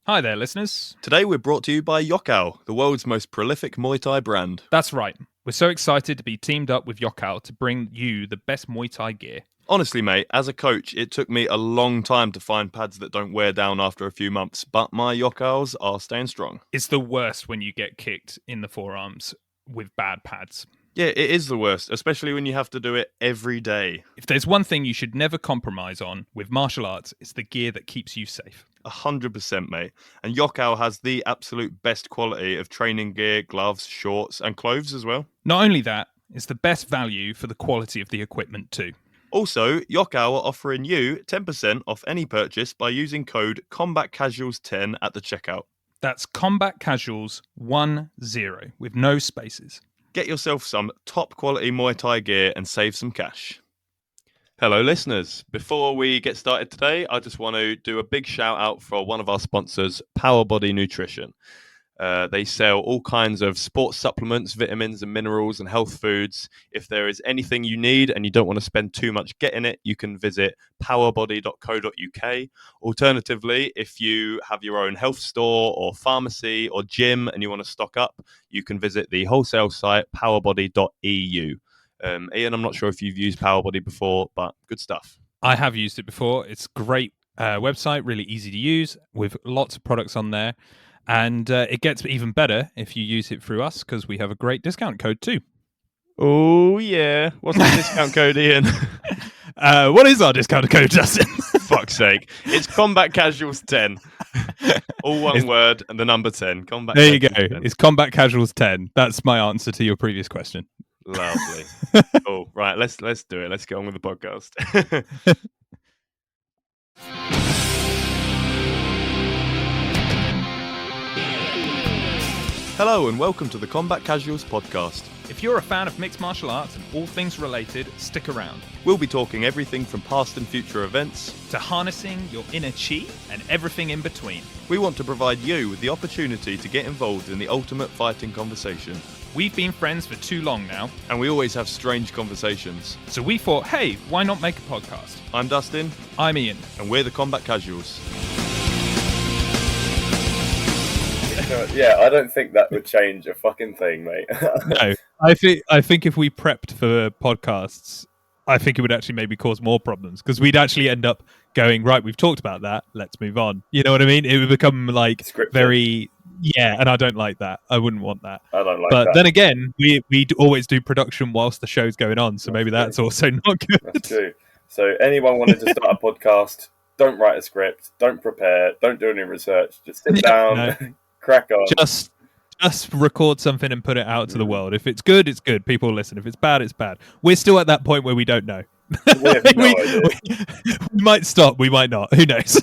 Hi there, listeners. Today we're brought to you by Yokkao, the world's most prolific Muay Thai brand. That's right. We're so excited to be teamed up with Yokkao to bring you the best Muay Thai gear. Honestly, mate, as a coach, it took me a long time to find pads that don't wear down after a few months, but my Yokkaos are staying strong. It's the worst when you get kicked in the forearms with bad pads. Yeah, it is the worst, especially when you have to do it every day. If there's one thing you should never compromise on with martial arts, it's the gear that keeps you safe. 100%, mate. And Yokkao has the absolute best quality of training gear, gloves, shorts, and clothes as well. Not only that, it's the best value for the quality of the equipment too. Also, Yokkao are offering you 10% off any purchase by using code CombatCasuals10 at the checkout. That's Combat Casuals 10 with no spaces. Get yourself some top quality Muay Thai gear and save some cash. Hello, listeners. Before we get started today, I just want to do a big shout out for one of our sponsors, Power Body Nutrition. They sell all kinds of sports supplements, vitamins and minerals and health foods. If there is anything you need and you don't want to spend too much getting it, you can visit powerbody.co.uk. Alternatively, if you have your own health store or pharmacy or gym and you want to stock up, you can visit the wholesale site powerbody.eu. Ian, I'm not sure if you've used Powerbody before, but good stuff. I have used it before. It's a great website, really easy to use with lots of products on there. And it gets even better if you use it through us because we have a great discount code too. Oh, yeah. What's the discount code, Ian? What is our discount code, Dustin? Fuck's sake. It's Combat Casuals 10. All one word and the number 10. There you go. 10. It's Combat Casuals 10. That's my answer to your previous question. Lovely. Cool. Right, let's do it. Let's get on with the podcast. Hello and welcome to the Combat Casuals podcast. If you're a fan of mixed martial arts and all things related, stick around. We'll be talking everything from past and future events to harnessing your inner chi and everything in between. We want to provide you with the opportunity to get involved in the ultimate fighting conversation. We've been friends for too long now. And we always have strange conversations. So we thought, hey, why not make a podcast? I'm Dustin. I'm Ian. And we're the Combat Casuals. Yeah, I don't think that would change a fucking thing, mate. No, I think if we prepped for podcasts, I think it would actually maybe cause more problems because we'd actually end up going, right, we've talked about that, let's move on. You know what I mean? It would become like scripted. Very... Yeah, and I don't like that. I wouldn't want that. I don't like that. But then again, we always do production whilst the show's going on, so maybe that's also not good. That's true. So anyone wanted to start a podcast, don't write a script, don't prepare, don't do any research, just sit down, crack on. Just record something and put it out to the world. If it's good, it's good. People listen. If it's bad, it's bad. We're still at that point where we don't know. We have no idea. We might stop, we might not. Who knows?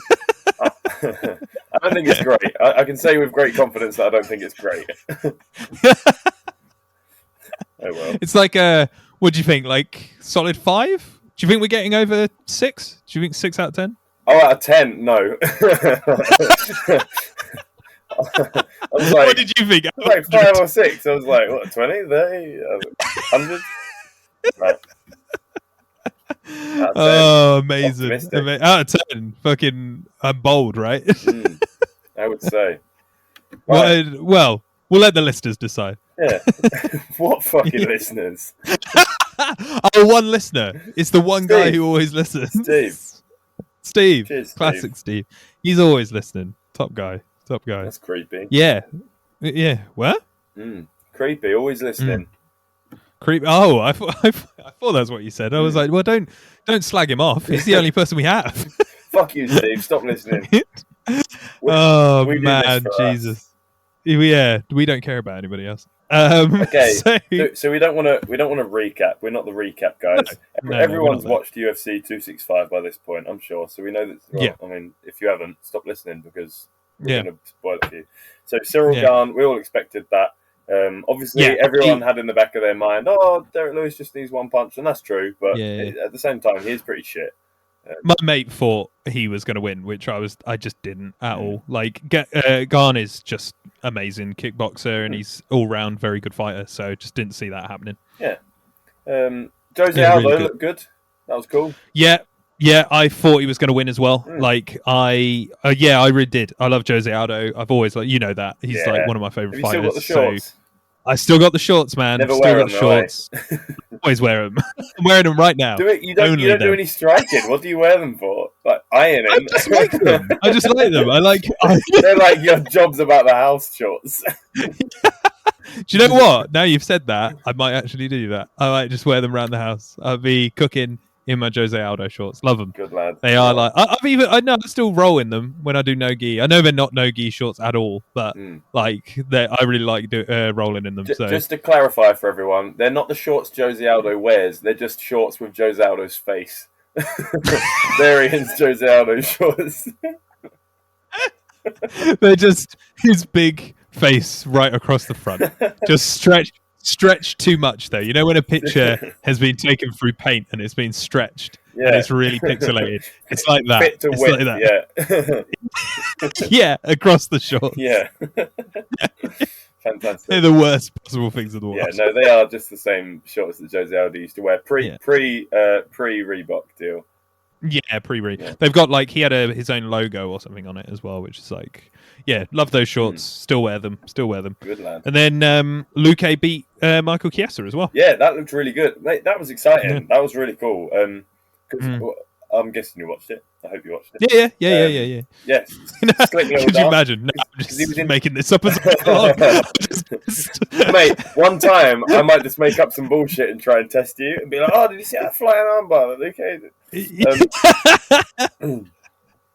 I don't think it's great. I can say with great confidence that I don't think it's great. Oh well. It's like what do you think? Like solid 5? Do you think we're getting over 6? Do you think 6 out of 10? Oh, out of 10, no. I was like, what did you think? I was like 5 or 6. I was like, what, 20, 30, 100? Right. Oh, amazing. Out of 10. Fucking, I'm bold, right? I would say. Right. Well, we'll let the listeners decide. Yeah. What fucking listeners? Oh, one listener. It's the one guy who always listens. Steve. Cheers, Classic Steve. He's always listening. Top guy. That's creepy. Yeah. What? Creepy. Always listening. Creepy. Oh, I thought that's what you said. I was like, well, don't slag him off. He's the only person we have. Fuck you, Steve. Stop listening. We man, Jesus. Yeah, we don't care about anybody else. Okay, so we don't want to recap. We're not the recap guys. No, everyone's watched UFC 265 by this point, I'm sure. So we know that. Well, yeah. I mean, if you haven't, stop listening because we're going to spoil it for you. So Cyril Gane, we all expected that. Obviously, everyone had in the back of their mind, "Oh, Derek Lewis just needs one punch," and that's true. But at the same time, he's pretty shit. My mate thought he was going to win, which I just didn't at all. Like, Garnier is just amazing kickboxer, and he's all round very good fighter. So just didn't see that happening. Yeah. Jose Aldo looked good. That was cool. Yeah, Yeah, I thought he was going to win as well. Like I really did. I love Jose Aldo. I've always like that. He's like one of my favorite fighters. Have you still got the shorts? So I still got the shorts, man. Never still wear got them, shorts. Always wear them. I'm wearing them right now. You don't do any striking. What do you wear them for? Like ironing? I just like them. I just like them. They're like your job's about the house shorts. Do you know what? Now you've said that, I might actually do that. I might just wear them around the house. I'll be cooking in my Jose Aldo shorts. Love them. Good lad. They are like I know I still roll in them when I do no gi. I know they're not no gi shorts at all, but like I really like rolling in them. So just to clarify for everyone, they're not the shorts Jose Aldo wears. They're just shorts with Jose Aldo's face. They're Ian's Jose Aldo shorts. They're just his big face right across the front, just stretched too much though. You know when a picture has been taken through paint and it's been stretched and it's really pixelated. It's like that. Fit to it's width, like that. Yeah, across the shorts. Yeah. Fantastic. They're the worst possible things in the world. Yeah, no, they are just the same shorts that Jose Aldo used to wear pre Reebok deal. Yeah, pre-re. Yeah. They've got like he had his own logo or something on it as well, which is like, yeah, love those shorts. Still wear them. Good lad. And then Luque beat Michael Chiesa as well. Yeah, that looked really good. Mate, that was exciting. Yeah. That was really cool. I'm guessing you watched it. I hope you watched it. Yeah. Yes. Could you imagine? No, I'm just making this up as Mate, one time I might just make up some bullshit and try and test you and be like, "Oh, did you see that flying armbar that Luque did?"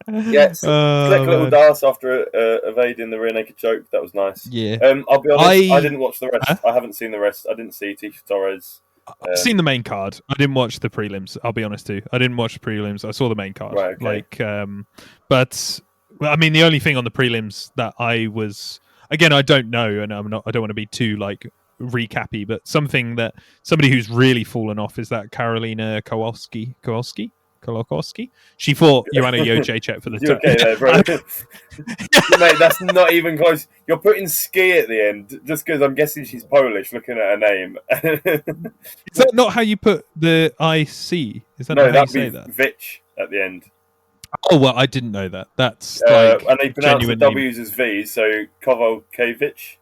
Yeah, slick little dance after evading the rear naked choke. That was nice. Yeah. I'll be honest, I didn't watch the rest. I haven't seen the rest. I didn't see Tisha Torres. I've seen the main card. I didn't watch the prelims. I'll be honest too. I didn't watch the prelims. I saw the main card. Right, okay. Like, but I mean, the only thing on the prelims that I was again, I don't know, and I don't want to be too like recappy, but somebody who's really fallen off is that Karolina Kowalski. She fought Joanna Jędrzejczyk for the title. Okay there, bro. Mate, that's not even close. You're putting ski at the end just because I'm guessing she's Polish. Looking at her name. Is that not how you put the IC? Is that no? Not how you That'd say be that? Vich at the end. Oh well, I didn't know that. That's like and they pronounce the W's as V's, so Kovalkiewicz.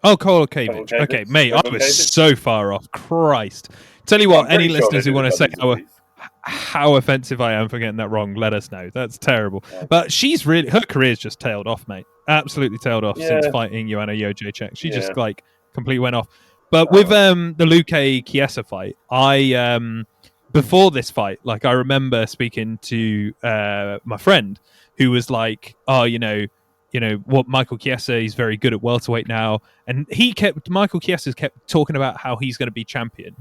Oh, Kovalkiewicz. Okay, mate, I was so far off. Christ. Tell you what, any listeners who want to say how offensive I am for getting that wrong, let us know. That's terrible. Yeah. But her career's just tailed off, mate. Absolutely tailed off since fighting Joanna Jędrzejczyk. She just like completely went off. But with the Luque Chiesa fight, I before this fight, like I remember speaking to my friend who was like, "Oh, you know what, Michael Chiesa, he's very good at welterweight now," and Michael Chiesa kept talking about how he's going to be champion.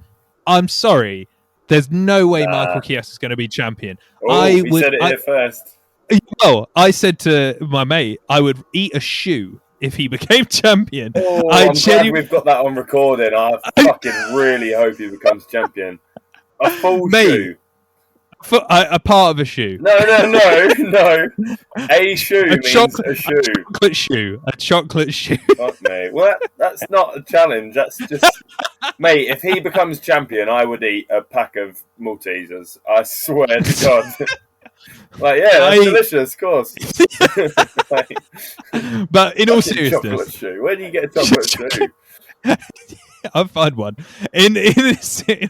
I'm sorry. There's no way Michael Chiesa is going to be champion. We said it here first. Well, I said to my mate, I would eat a shoe if he became champion. I'm glad we've got that on recording. I fucking really hope he becomes champion. A full shoe. A part of a shoe. No. A shoe means a shoe. A chocolate shoe. Fuck me. Well, that's not a challenge. That's just... Mate, if he becomes champion, I would eat a pack of Maltesers. I swear to God. Like, yeah, that's delicious, of course. But in all seriousness... Chocolate shoe. Where do you get a chocolate shoe? I'll find one. In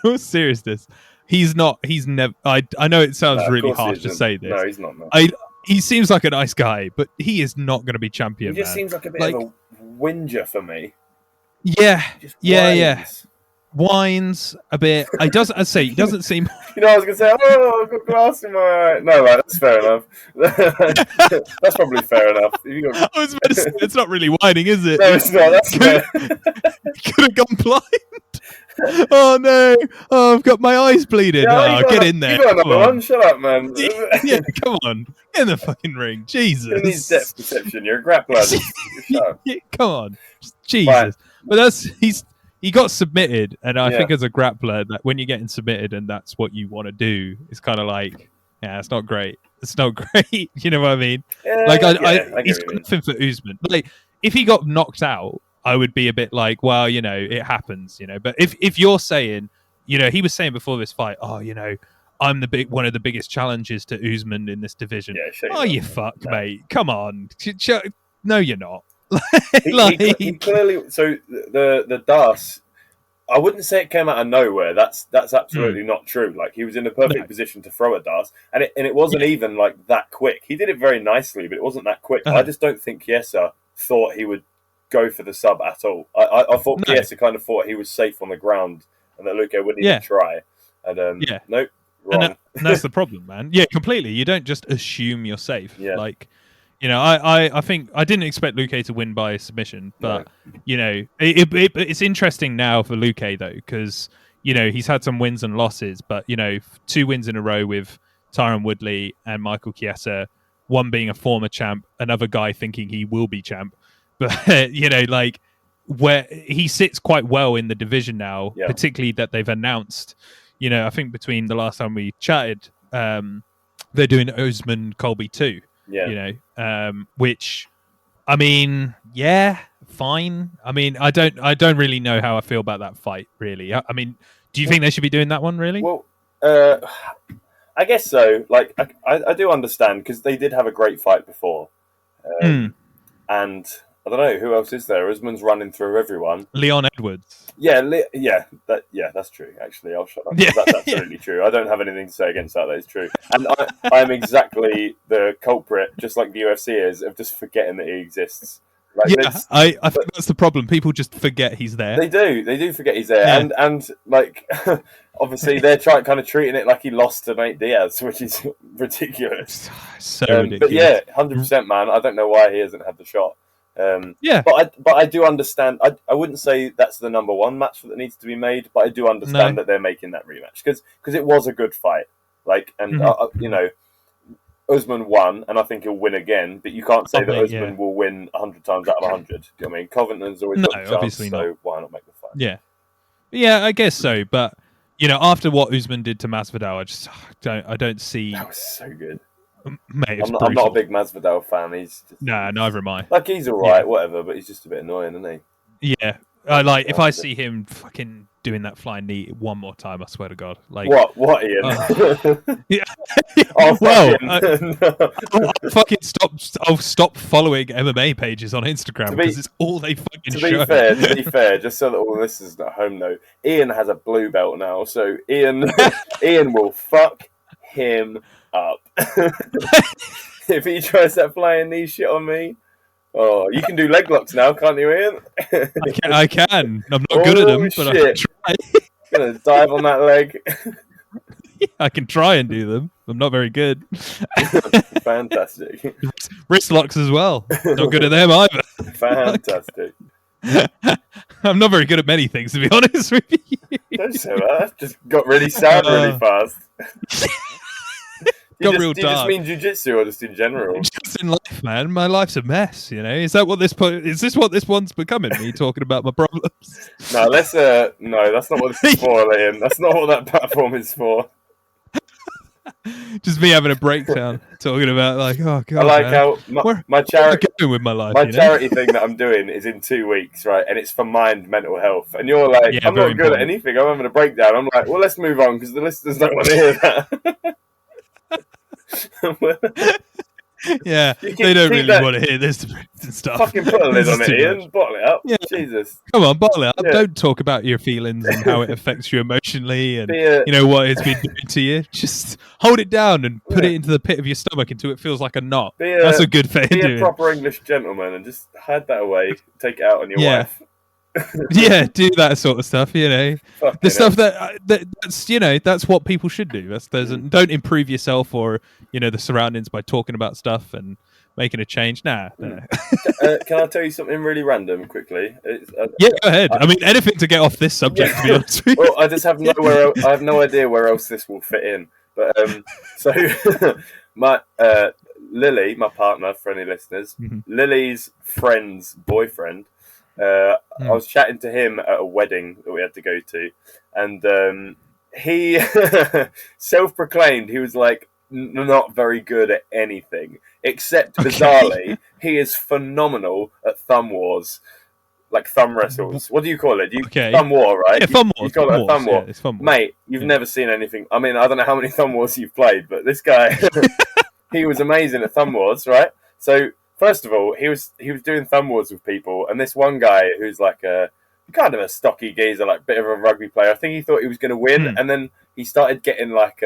all seriousness... He's never. I know it sounds really harsh to say this. No, he's not. He seems like a nice guy, but he is not going to be champion. He just seems like a bit of a whinger for me. Yeah. Whines a bit. He doesn't seem. I was going to say, oh, I've got glass in my eye. No, right, that's fair enough. That's probably fair enough. It's not really whining, is it? No, it's not. That's fair. Could have gone blind. Oh no! Oh, I've got my eyes bleeding. Yeah, get in there. You got another one. Shut up, man. Yeah, come on. Get in the fucking ring. Jesus. You need depth perception. You're a grappler. Yeah, come on. Jesus. Right. But he got submitted, and I think as a grappler, that when you're getting submitted and that's what you want to do, it's kind of like, it's not great. It's not great. You know what I mean? Yeah, like he's got nothing for Usman. Like if he got knocked out, I would be a bit like, well, it happens, But if you're saying, he was saying before this fight, I'm one of the biggest challenges to Usman in this division. Yeah, you fuck, mate. Come on. No, you're not. He clearly. So the Das, I wouldn't say it came out of nowhere. That's absolutely not true. Like, he was in a perfect position to throw a Das, and it wasn't even like that quick. He did it very nicely, but it wasn't that quick. I just don't think Chiesa thought he would go for the sub at all. I thought Chiesa kind of thought he was safe on the ground and that Luque wouldn't even try. And nope, wrong. And that's the problem, man. Yeah, completely. You don't just assume you're safe. Yeah. Like, I think I didn't expect Luque to win by submission, but it's interesting now for Luque though, because he's had some wins and losses, but 2 wins in a row with Tyron Woodley and Michael Chiesa, one being a former champ, another guy thinking he will be champ, but like, where he sits quite well in the division now, particularly that they've announced. I think between the last time we chatted, they're doing Usman Colby 2. Which, I mean, fine. I mean, I don't really know how I feel about that fight, really. I mean, do you think they should be doing that one, really? Well, I guess so. Like, I do understand, because they did have a great fight before, and I don't know who else is there. Usman's running through everyone. Leon Edwards. That's true. Actually, I'll shut up. That's absolutely true. I don't have anything to say against that. That is true, and I'm exactly the culprit, just like the UFC is, of just forgetting that he exists. Like, I think that's the problem. People just forget he's there. They do forget he's there, and like, obviously they're kind of treating it like he lost to Nate Diaz, which is ridiculous. So ridiculous. But 100%, man. I don't know why he hasn't had the shot. But I do understand. I wouldn't say that's the number one match that needs to be made, but I do understand that they're making that rematch because it was a good fight. Like, and Usman won, and I think he'll win again. But you can't say that Usman will win 100 times out of 100. Do you know what I mean? Covington's always got a chance, so why not make the fight? Yeah, I guess so. But after what Usman did to Masvidal, I don't see. That was so good. Mate, I'm not a big Masvidal fan. He's just, neither am I. Like, he's all right, whatever, but he's just a bit annoying, isn't he? Yeah, if I see him fucking doing that flying knee one more time, I swear to God. Like, what, Ian? I'll stop following MMA pages on Instagram because it's all they fucking show. To be fair, just so that all the listeners at home know, Ian has a blue belt now, so Ian will fuck him up. If he tries that flying knee shit on me, you can do leg locks now, can't you, Ian? I can. I'm not good at them, but I can try. Gonna dive on that leg. I can try and do them. I'm not very good. Fantastic. Wrist locks as well. Not good at them either. Fantastic. I'm not very good at many things, to be honest with you. Don't say that. Just got really sad really fast. Do you just mean jiu-jitsu or just in general? Just in life, man. My life's a mess, Is that what is this what this one's becoming? Me talking about my problems? No, that's not what this is for, Liam. That's not what that platform is for. Just me having a breakdown, talking about like, oh god. I like how my charity going with my life. My charity thing that I'm doing is in 2 weeks, right? And it's for mental health. And you're like, I'm not good at anything. I'm having a breakdown. I'm like, well, let's move on because the listeners don't want to hear that. Yeah, they don't really want to hear this stuff. Fucking put a lid on it, Ian. Bottle it up. Yeah. Jesus. Come on, bottle it up. Yeah. Don't talk about your feelings and how it affects you emotionally and what it's been doing to you. Just hold it down and put it into the pit of your stomach until it feels like a knot. That's a good thing. Be a proper English gentleman and just hide that away. Take it out on your wife. Yeah, do that sort of stuff. The stuff that's what people should do. Don't improve yourself or the surroundings by talking about stuff and making a change. Nah. Can I tell you something really random quickly? Go ahead. I mean, anything to get off this subject. To be honest with you. Well, I just have I have no idea where else this will fit in. But so my Lily, my partner, for any listeners, Lily's friend's boyfriend. I was chatting to him at a wedding that we had to go to, and he self-proclaimed he was like not very good at anything, except bizarrely he is phenomenal at thumb wars. like thumb wrestles. What do you call it? Okay. Thumb war, right? Yeah, thumb war. You call it a thumb war. Yeah, it's thumb war. Mate, you've never seen anything. I mean, I don't know how many thumb wars you've played, but this guy, he was amazing at thumb wars, right? So first of all, he was doing thumb wars with people, and this one guy who's like a kind of a stocky geezer, like bit of a rugby player. I think he thought he was going to win, and then he started getting like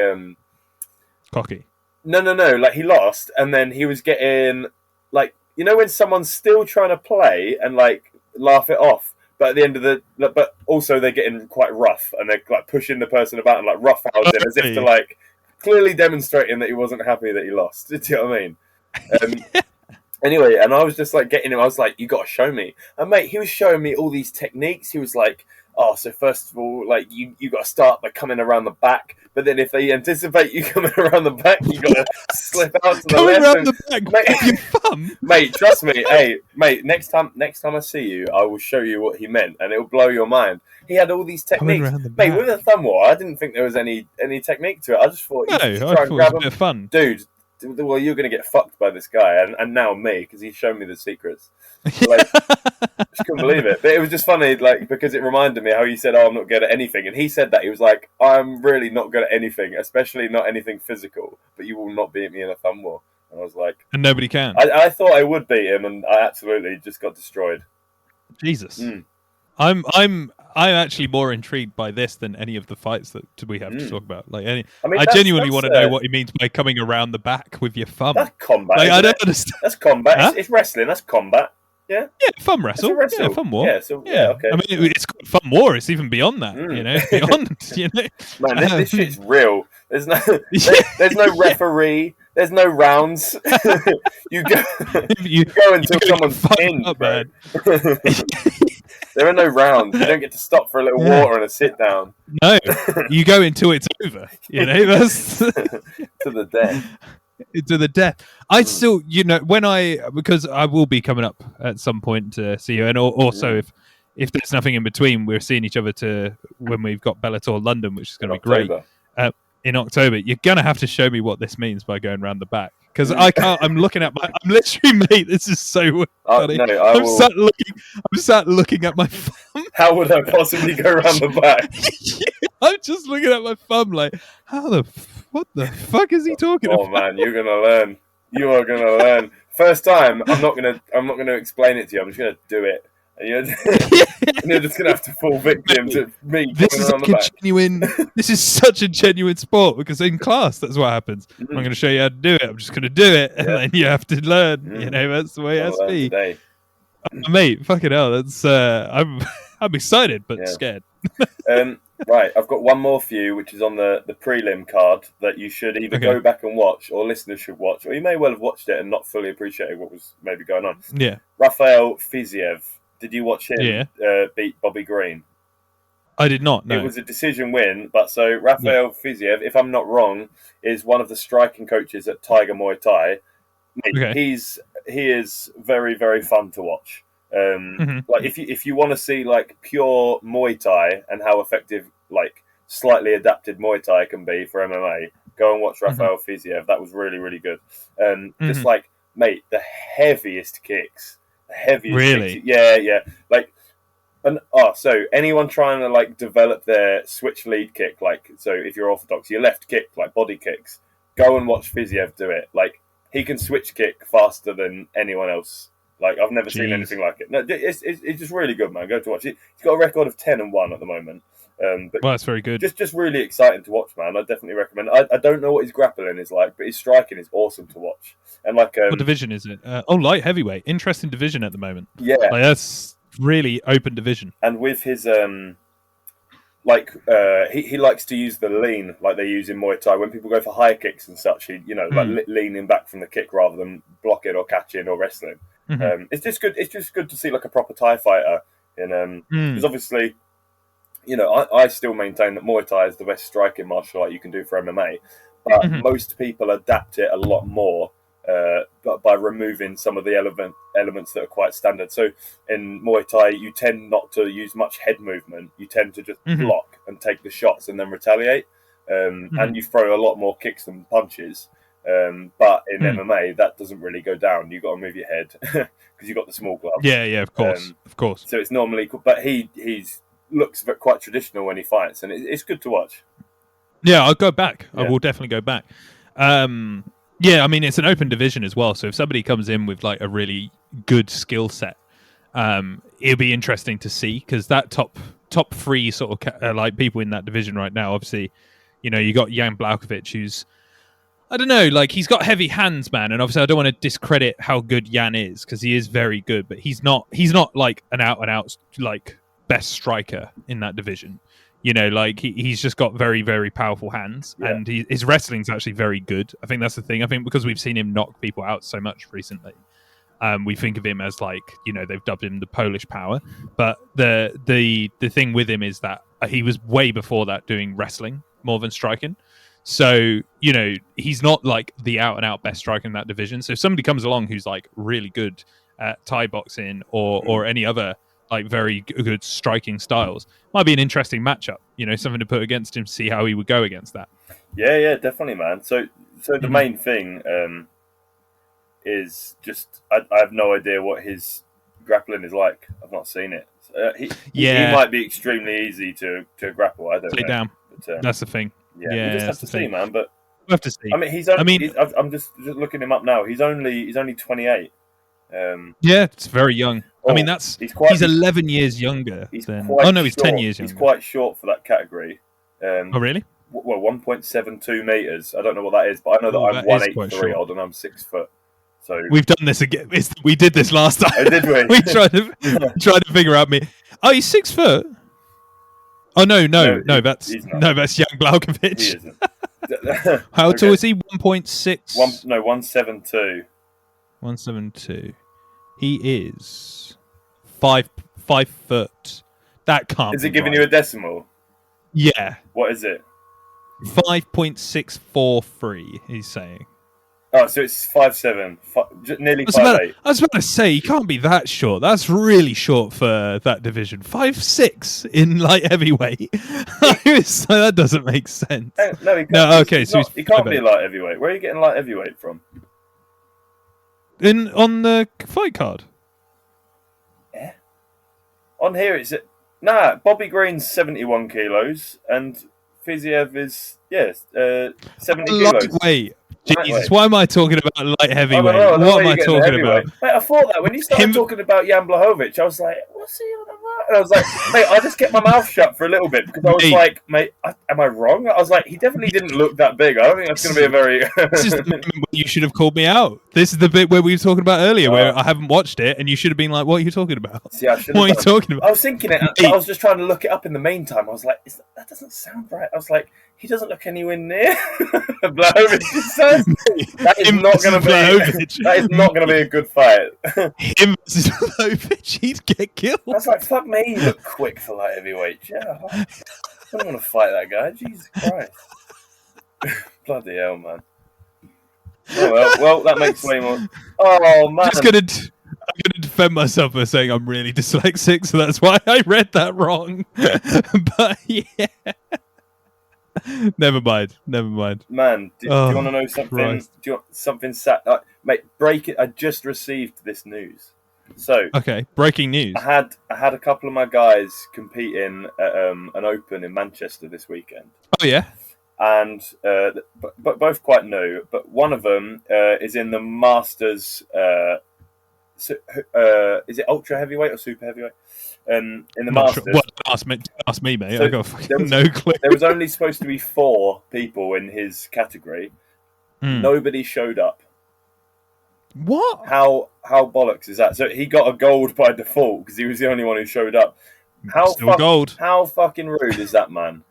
cocky. No, like he lost, and then he was getting like, you know, when someone's still trying to play and like laugh it off, but at the end of but also they're getting quite rough and they're like pushing the person about and like roughhousing as if to like clearly demonstrating that he wasn't happy that he lost. Do you know what I mean? Anyway, and I was just like getting him. I was like, "You got to show me." And mate, he was showing me all these techniques. He was like, "Oh, so first of all, like you got to start by coming around the back, but then if they anticipate you coming around the back, you got to slip out to the coming left." Around the back with your thumb, mate. Trust me, hey, mate. Next time I see you, I will show you what he meant, and it will blow your mind. He had all these techniques, mate. With a thumb war, I didn't think there was any technique to it. I just thought, I thought it was a bit of fun, dude. Well, you're going to get fucked by this guy, and now me, because he's shown me the secrets. Like, just couldn't believe it. But it was just funny, like, because it reminded me how he said, "Oh, I'm not good at anything," and he said that he was like, "I'm really not good at anything, especially not anything physical. But you will not beat me in a thumb war." And I was like, and nobody can. I thought I would beat him, and I absolutely just got destroyed. Jesus. I'm actually more intrigued by this than any of the fights that we have to talk about. Like, I genuinely want to know what he means by coming around the back with your thumb. That's combat. Like, I don't understand. That's combat. Huh? It's wrestling. That's combat. Yeah. Yeah, thumb wrestle. Yeah, thumb war. Yeah, so, yeah, okay. I mean, it's called thumb war. It's even beyond that. You know, it's beyond. You know, man, this shit's real. There's no referee. There's no rounds. you go until someone's pinned, man. There are no rounds. You don't get to stop for a little water and a sit down. No, you go until it's over. You know, that's to the death. To the death. I still, you know, because I will be coming up at some point to see you, and also if there's nothing in between, we're seeing each other when we've got Bellator London, which is going to be great. In October, you're gonna have to show me what this means by going around the back, because I can't. I'm literally, mate. This is so funny. No, I'm sat looking at my thumb. How would I possibly go around the back? I'm just looking at my thumb, like, what the fuck is he talking about? Oh man, you're gonna learn. You are gonna learn. First time, I'm not gonna explain it to you. I'm just gonna do it. And you're just gonna have to fall victim to me. This is such a genuine sport, because in class that's what happens. I'm going to show you how to do it. I'm just going to do it, and then you have to learn. You know, that's the way it has to be. Mate, fucking hell, that's I'm excited but scared. Right, I've got one more for you, which is on the prelim card that you should either go back and watch, or listeners should watch, or you may well have watched it and not fully appreciated what was maybe going on. Yeah, Rafael Fiziev. Did you watch him beat Bobby Green? I did not, no. It was a decision win, but so Rafael Fiziev, if I'm not wrong, is one of the striking coaches at Tiger Muay Thai. He is very, very fun to watch. Like if you want to see like pure Muay Thai and how effective like slightly adapted Muay Thai can be for MMA, go and watch Rafael Fiziev. That was really, really good. Just like, mate, the heaviest kicks. Really? Yeah. Like, so anyone trying to like develop their switch lead kick, like, so if you're orthodox, your left kick, like body kicks, go and watch Fiziev do it. Like, he can switch kick faster than anyone else. Like, I've never seen anything like it. No, it's just really good, man. Go to watch it. He's got a record of 10-1 at the moment. But that's very good. Just really exciting to watch, man. I definitely recommend. I don't know what his grappling is like, but his striking is awesome to watch. And like, what division is it? Light heavyweight. Interesting division at the moment. Yeah, like, that's really open division. And with his he likes to use the lean like they use in Muay Thai when people go for high kicks and such. He, like leaning back from the kick rather than blocking or catching or wrestling. It's just good. It's just good to see like a proper Thai fighter. Because obviously, I still maintain that Muay Thai is the best striking martial art you can do for MMA, but most people adapt it a lot more by removing some of the elements that are quite standard. So in Muay Thai, you tend not to use much head movement. You tend to just block and take the shots and then retaliate, and you throw a lot more kicks than punches. But in MMA, that doesn't really go down. You've got to move your head because you've got the small gloves. Yeah, of course. So it's normally, but he's looks quite traditional when he fights, and it's good to watch. Yeah, I'll go back. I will definitely go back. Yeah, I mean, it's an open division as well. So if somebody comes in with like a really good skill set, it'll be interesting to see, because that top three sort of like people in that division right now, obviously, you know, you got Jan Blachowicz, who's, I don't know, like he's got heavy hands, man. And obviously I don't want to discredit how good Jan is, because he is very good, but he's not like an out and out like best striker in that division. You know, like he's just got very, very powerful hands, and his wrestling's actually very good. I think that's the thing. I think because we've seen him knock people out so much recently, we think of him as like, you know, they've dubbed him the Polish Power. But the thing with him is that he was way before that doing wrestling more than striking. So, you know, he's not like the out and out best striker in that division. So if somebody comes along who's like really good at Thai boxing or any other like very good striking styles, might be an interesting matchup, you know, something to put against him, see how he would go against that. Yeah, definitely, man. So the main thing is just I have no idea what his grappling is like. I've not seen it. He might be extremely easy to grapple. I don't know. Down. But, that's the thing. Yeah, we just have to see, man. But we have to see. I mean, I'm just looking him up now. He's only 28. Yeah, it's very young. I mean, he's 11 years younger. He's 10 years younger. He's quite short for that category. Oh, really? Well, 1.72 meters. I don't know what that is, but I know that I'm 183 odd and I'm 6 foot. So we've done this again. We did this last time. Oh, did we? We tried to figure out me. Oh, he's 6 foot. Oh no, that's Jan Blachowicz. He isn't. How tall is he? 1.6. 172. 172. He is 5 foot. That can't. Is it giving you a decimal? Yeah. What is it? 5.643. He's saying. Oh, so it's 5'7", nearly 5'8". I was about to say, he can't be that short. That's really short for that division. 5'6" in light heavyweight. So that doesn't make sense. No, he can't. No, okay, he can't be light heavyweight. Where are you getting light heavyweight from? On the fight card. Yeah. On here it's Bobby Green's 71 kilos and Fiziev is 70 kilos. Lightweight. Jesus, why am I talking about light heavyweight? What am I talking about? Mate, I thought that when you started talking about Jan Blachowicz, I was like, what's he on about? And I was like, mate, I just kept my mouth shut for a little bit because I was like, mate, am I wrong? I was like, he definitely didn't look that big. I don't think that's going to be a very... This is the moment where you should have called me out. This is the bit where we were talking about earlier, where I haven't watched it, and you should have been like, what are you talking about? See, what are you talking about? I was thinking it. I was just trying to look it up in the meantime. I was like, that doesn't sound right. I was like, he doesn't look anywhere near Blachowicz. That is not going to be. That is not going to be a good fight. Him versus Blachowicz, he'd get killed. I was like, fuck me, you look quick for light heavyweight. Yeah, I don't want to fight that guy. Jesus Christ. Bloody hell, man. Oh, well, that makes way more. Oh man. I'm gonna defend myself by saying I'm really dyslexic, so that's why I read that wrong. But yeah. Never mind. Man, do you want to know something? Christ. Do you want something mate, break it. I just received this news. So okay, breaking news. I had a couple of my guys competing at an Open in Manchester this weekend. Oh yeah. And but both quite new. But one of them is in the Masters. Is it ultra heavyweight or super heavyweight? In the Masters. Sure. Well, ask me, mate. So I got no clue. There was only supposed to be 4 people in his category. Nobody showed up. What? How bollocks is that? So he got a gold by default because he was the only one who showed up. Gold. How fucking rude is that, man?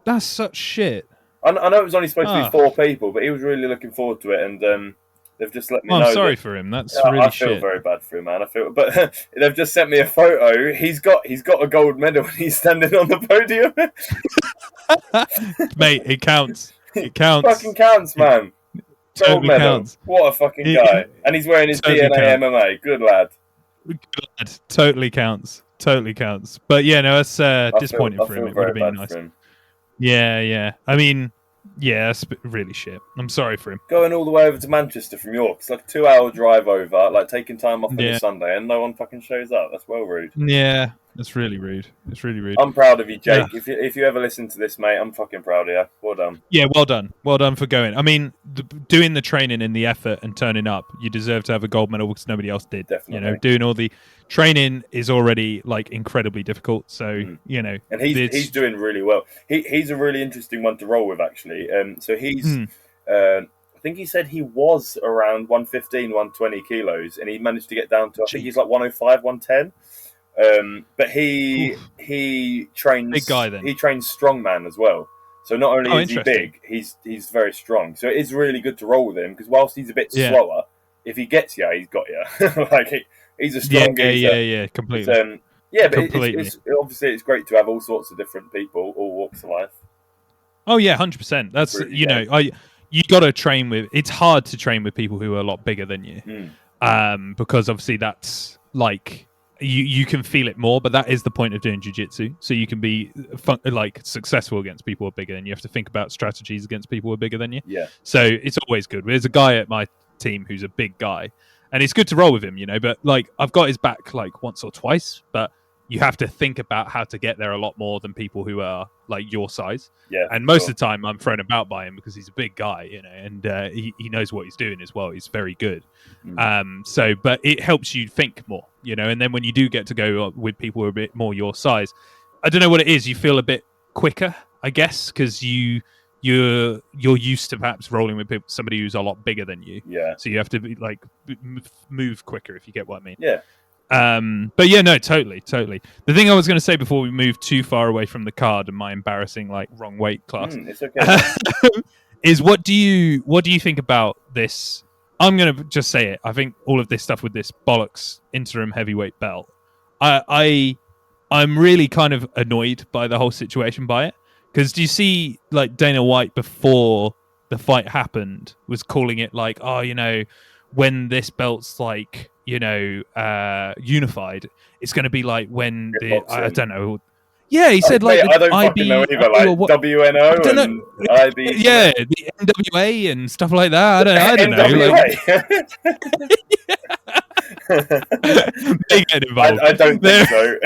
That's such shit. I know it was only supposed to be 4 people, but he was really looking forward to it, and they've just let me know. I'm sorry for him. That's really shit. I feel very bad for him, man. But they've just sent me a photo. He's got a gold medal and he's standing on the podium. Mate, it counts. It counts. It fucking counts, man. Gold medal. Counts. What a fucking guy. And he's wearing his DNA MMA. Good lad. Totally counts. But yeah, no, that's disappointing for him. It would have been nice. Yeah. I mean, Yeah, that's really shit. I'm sorry for him. Going all the way over to Manchester from York. It's like a 2-hour drive over, like taking time off on a Sunday, and no one fucking shows up. That's well rude. Yeah, that's really rude. It's really rude. I'm proud of you, Jake. Yeah. If you ever listen to this, mate, I'm fucking proud of you. Well done. Yeah, well done. Well done for going. I mean, doing the training and the effort and turning up, you deserve to have a gold medal because nobody else did. Definitely. You know, doing all the training is already like incredibly difficult. So, you know. And he's doing really well. He's a really interesting one to roll with, actually. So he's... I think he said he was around 115, 120 kilos, and he managed to get down to, I think he's like 105, 110. But he trains big guy then. He trains strongman as well. So not only is he big, he's very strong. So it is really good to roll with him because whilst he's a bit slower, if he gets you, he's got you. Like he's a strong geezer. Yeah, completely. But it's obviously it's great to have all sorts of different people, all walks of life. Oh yeah, 100%. That's really, you got to train with. It's hard to train with people who are a lot bigger than you, because obviously that's like. You can feel it more, but that is the point of doing jiu-jitsu. So you can be successful against people who are bigger than you. You have to think about strategies against people who are bigger than you. Yeah. So it's always good. There's a guy at my team who's a big guy, and it's good to roll with him, you know. But like I've got his back like once or twice, but you have to think about how to get there a lot more than people who are like your size. Yeah. And most of the time I'm thrown about by him because he's a big guy, you know, and he knows what he's doing as well. He's very good. But it helps you think more, you know, and then when you do get to go with people who are a bit more your size, I don't know what it is. You feel a bit quicker, I guess, because you're used to perhaps rolling with somebody who's a lot bigger than you. Yeah. So you have to be like move quicker, if you get what I mean. Yeah. But yeah, no, totally. The thing I was going to say before we move too far away from the card and my embarrassing like wrong weight class, it's okay. is what do you think about this? I'm going to just say it. I think all of this stuff with this bollocks interim heavyweight belt, I'm really kind of annoyed by the whole situation by it. Because do you see like Dana White before the fight happened was calling it like, oh, you know, when this belt's like, you know, unified, it's going to be like when I don't know. Yeah, he said like I don't fucking know either, like WNO and IB. Yeah, the NWA and stuff like that. I don't know. Like, they get involved. I don't think so.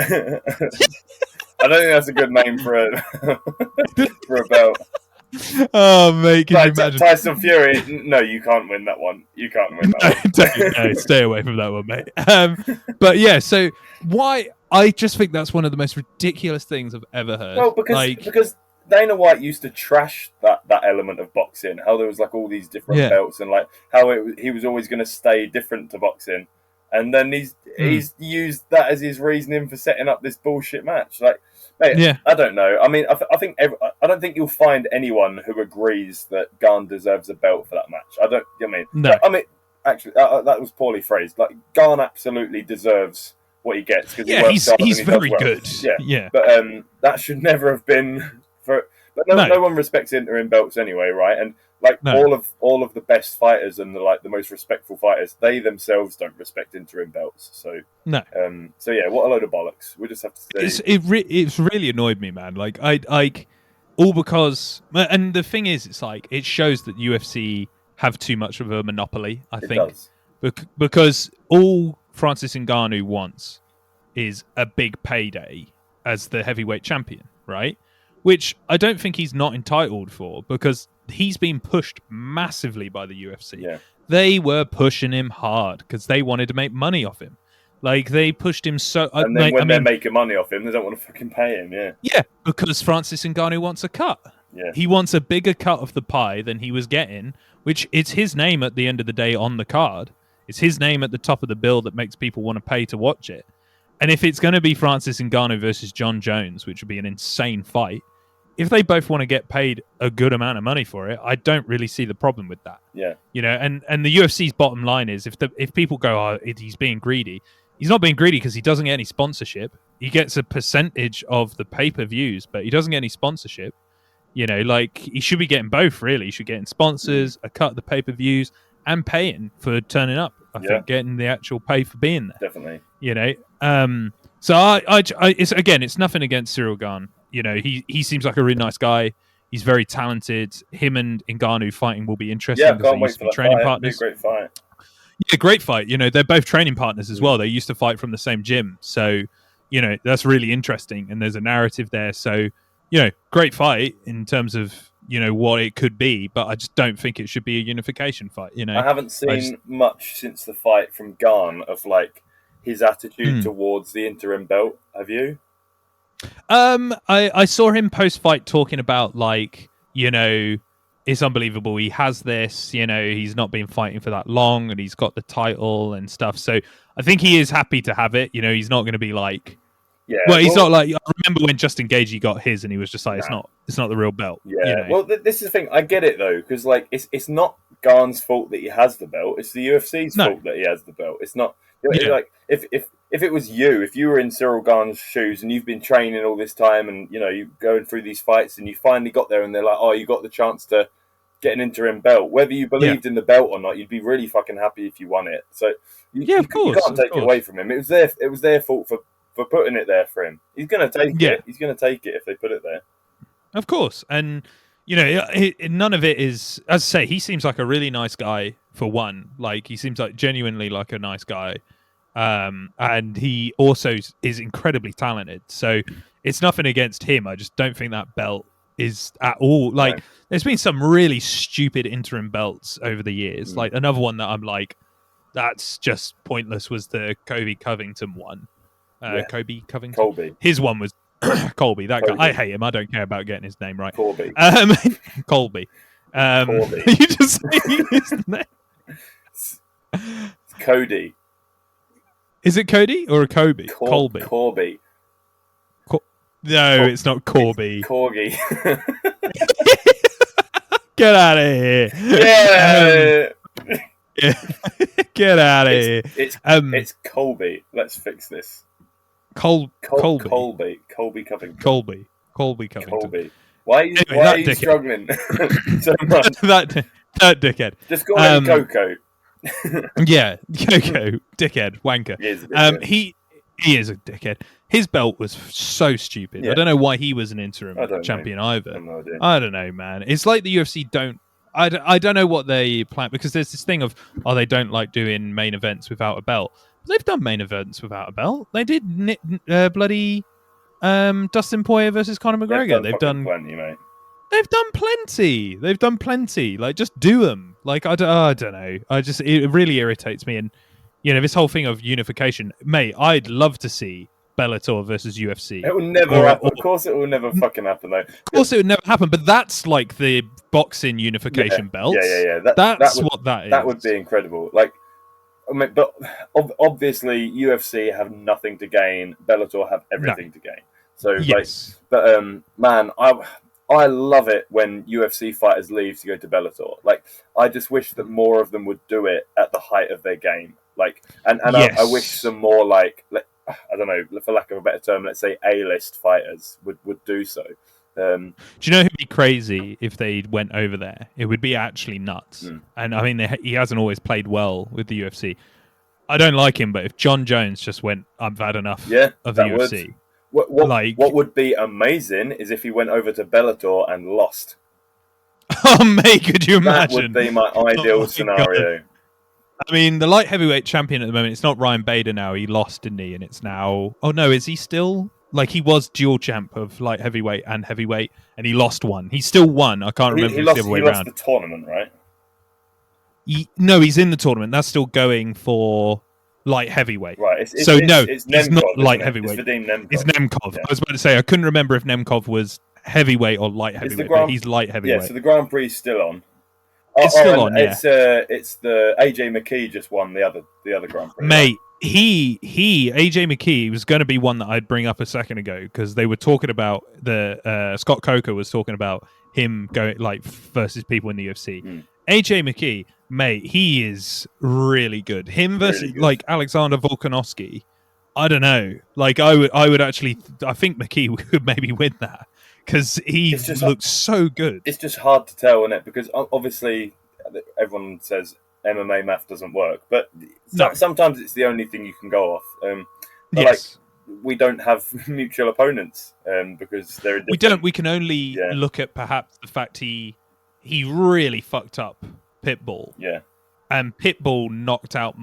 I don't think that's a good name for a belt. Oh, mate, can you imagine? Tyson Fury, no, you can't win that one. You can't win that one. No, stay away from that one, mate. But yeah, so why... I just think that's one of the most ridiculous things I've ever heard. Well, because Dana White used to trash that element of boxing, how there was like all these different belts and like how he was always going to stay different to boxing. And then he's used that as his reasoning for setting up this bullshit match. Like, mate, I don't know. I mean, I don't think you'll find anyone who agrees that Garn deserves a belt for that match. I mean, actually, that was poorly phrased. Like, Garn absolutely deserves what he gets because he's very good. Yeah. But that should never have been for. But no one respects interim belts anyway, right? And like all of the best fighters and the most respectful fighters, they themselves don't respect interim belts. So no. So yeah, what a load of bollocks. We just have to say it's really annoyed me, man. Like all because, and the thing is, it's like it shows that UFC have too much of a monopoly. I think because all Francis Ngannou wants is a big payday as the heavyweight champion, right? Which I don't think he's not entitled for because he's been pushed massively by the UFC. Yeah. They were pushing him hard because they wanted to make money off him. Like, they pushed him so... And then when they're making money off him, they don't want to fucking pay him, yeah. Yeah, because Francis Ngannou wants a cut. Yeah. He wants a bigger cut of the pie than he was getting, which it's his name at the end of the day on the card. It's his name at the top of the bill that makes people want to pay to watch it. And if it's going to be Francis Ngannou versus John Jones, which would be an insane fight, if they both want to get paid a good amount of money for it, I don't really see the problem with that. Yeah. You know, and the UFC's bottom line is if people go, oh, he's being greedy, he's not being greedy because he doesn't get any sponsorship. He gets a percentage of the pay-per-views, but he doesn't get any sponsorship. You know, like, he should be getting both, really. He should get sponsors, a cut of the pay-per-views, and paying for turning up. I think getting the actual pay for being there. Definitely. You know, so it's nothing against Cyril Gane. You know, he seems like a really nice guy. He's very talented. Him and Ngannou fighting will be interesting. Yeah, I can't wait for the training fight. partners. It'll be a great fight. Yeah, great fight. They're both training partners as well. They used to fight from the same gym. So, that's really interesting. And there's a narrative there. So, great fight in terms of, what it could be. But I just don't think it should be a unification fight. I haven't seen much since the fight from Garn of like his attitude towards the interim belt. Have you? I saw him post-fight talking about like, it's unbelievable he has this, he's not been fighting for that long and he's got the title and stuff. So I think he is happy to have it. He's not going to be like, he's not like, I remember when Justin Gaethje got his and he was just like, it's not the real belt. Yeah. Well, this is the thing. I get it though, because like it's not Garn's fault that he has the belt. It's the UFC's fault that he has the belt. It's not like if it was if you were in Cyril Garn's shoes and you've been training all this time and you're going through these fights and you finally got there and they're like, oh, you got the chance to get an interim belt, whether you believed in the belt or not, you'd be really fucking happy if you won it. So you can't take it away from him. It was their fault for putting it there for him. He's gonna take it. He's gonna take it if they put it there. Of course. And none of it is, as I say, he seems like a really nice guy for one. Like he seems like genuinely like a nice guy. And he also is incredibly talented. So it's nothing against him. I just don't think that belt is at all like there's been some really stupid interim belts over the years. Like another one that I'm like, that's just pointless was the Kobe Covington one. Kobe Covington. Colby. His one was Colby. That guy. I hate him. I don't care about getting his name right. Colby. Colby. Colby. You just saying his name. It's Cody. Is it Cody or a Kobe? Colby. Corby. No, it's not Corby. It's Corgi. Get out of here. Yeah. Get out of here. It's Colby. Let's fix this. Colby. Colby Covington. Colby Covington. Colby. Why are you struggling so much? that dickhead. Just call him Coco. Yeah, Coco, dickhead, wanker. He is a dickhead. His belt was so stupid. Yeah. I don't know why he was an interim champion either. I don't know, man. It's like the UFC don't. I don't know what they plan, because there's this thing of they don't like doing main events without a belt. They've done main events without a belt. They did bloody Dustin Poirier versus Conor McGregor. They've done plenty, mate. They've done plenty. Like, just do them. Like, I don't know. It really irritates me. And this whole thing of unification, mate. I'd love to see Bellator versus UFC. It will never happen. Of course, it will never fucking happen, though. Of course, it would never happen. But that's like the boxing unification belts. Yeah. That's what that is. That would be incredible. Like, I mean, but obviously, UFC have nothing to gain. Bellator have everything to gain. So, yes. Man, I love it when UFC fighters leave to go to Bellator. Like, I just wish that more of them would do it at the height of their game. Like, and yes. I wish some more like I don't know, for lack of a better term, let's say A-list fighters would do so. Do you know who'd be crazy if they went over there? It would be actually nuts. And I mean, he hasn't always played well with the UFC. I don't like him, but if John Jones just went, I've had enough of the UFC. What would be amazing is if he went over to Bellator and lost. Oh, mate, could you imagine? That would be my ideal scenario. God. I mean, the light heavyweight champion at the moment, it's not Ryan Bader now. He lost, didn't he? And it's now... Oh, no, is he still... Like, he was dual champ of light heavyweight and heavyweight, and he lost one. He still won. I can't remember if it's the other way around. He lost the tournament, right? No, he's in the tournament. That's still going for light heavyweight. Right. It's not light heavyweight. It's Nemkov. Yeah. I was about to say, I couldn't remember if Nemkov was heavyweight or light heavyweight, but he's light heavyweight. Yeah, so the Grand Prix is still on. It's still on, yeah. It's the AJ McKee just won the other Grand Prix. Mate, AJ McKee was going to be one that I'd bring up a second ago, because they were talking about Scott Coker was talking about him going like versus people in the UFC. AJ McKee, mate, he is really good. Him versus really good. Like Alexander Volkanovski. I don't know. Like I would actually. I think McKee could maybe win that, because he looks so good. It's just hard to tell, isn't it? Because obviously everyone says MMA math doesn't work, but sometimes it's the only thing you can go off. Yes. we don't have mutual opponents because they're we don't. We can only look at perhaps the fact he really fucked up Pitbull. Yeah, and Pitbull knocked out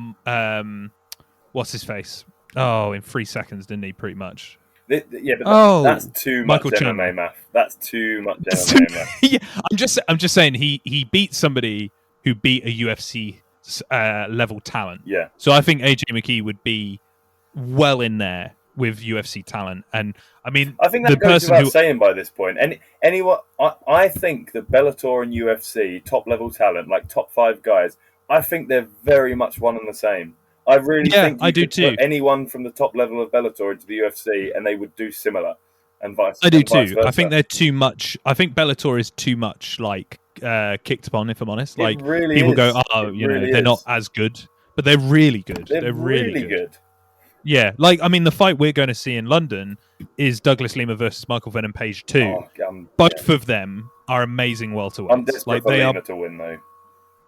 what's his face? Oh, in 3 seconds, didn't he? Pretty much. But that's too much MMA math. That's too much MMA math. Yeah, I'm just saying he beat somebody who beat a UFC level talent. Yeah. So I think AJ McKee would be well in there with UFC talent, and I mean, I think that goes without saying by this point. I think that Bellator and UFC top level talent, like top 5 guys, I think they're very much one and the same. I really think you could put anyone from the top level of Bellator into the UFC and they would do similar, and vice versa. I do too. I think they're too much. I think Bellator is too much like kicked upon. If I'm honest, like really people is. Go, oh, you know, they're not as good, but they're really good. They're really good. Yeah, like I mean, the fight we're going to see in London is Douglas Lima versus Michael Venom Page 2. Both of them are amazing welterweights. I'm desperate for Lima to win though.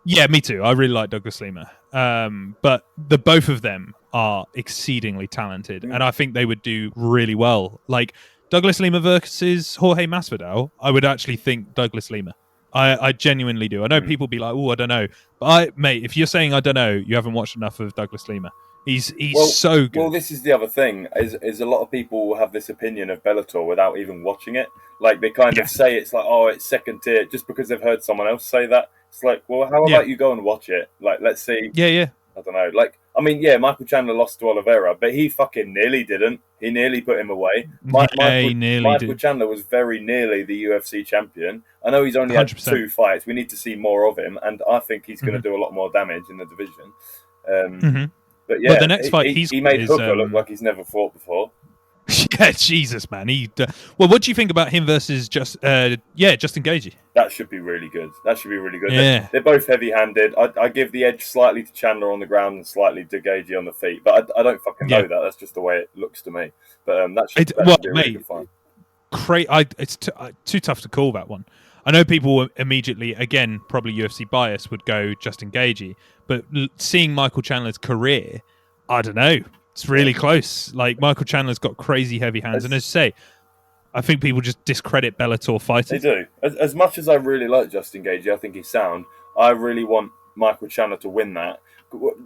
Yeah, me too. I really like Douglas Lima. But the both of them are exceedingly talented, and I think they would do really well. Like Douglas Lima versus Jorge Masvidal, I would actually think Douglas Lima. I genuinely do. I know people be like, oh, I don't know. But mate, if you're saying I don't know, you haven't watched enough of Douglas Lima. He's so good. Well, this is the other thing, is a lot of people will have this opinion of Bellator without even watching it. Like, they kind of say it's like, oh, it's second tier, just because they've heard someone else say that. It's like, well, how about you go and watch it? Like, let's see. Yeah. I don't know. Like, I mean, yeah, Michael Chandler lost to Oliveira, but he fucking nearly didn't. He nearly put him away. Michael Chandler was very nearly the UFC champion. I know he's only 100%. Had 2 fights. We need to see more of him, and I think he's going to do a lot more damage in the division. But yeah, the next fight he made Hooker look like he's never fought before. Yeah, Jesus, man. Well, what do you think about him versus Justin Gaethje? That should be really good. Yeah. They're both heavy-handed. I give the edge slightly to Chandler on the ground and slightly to Gaethje on the feet, but I don't fucking know that. That's just the way it looks to me. But that should be a really good fight. It's too tough to call that one. I know people immediately, again, probably UFC bias, would go Justin Gaethje, but seeing Michael Chandler's career, I don't know. It's really close. Like, Michael Chandler's got crazy heavy hands, and as you say, I think people just discredit Bellator fighters. They do. As much as I really like Justin Gaethje, I think he's sound. I really want Michael Chandler to win that.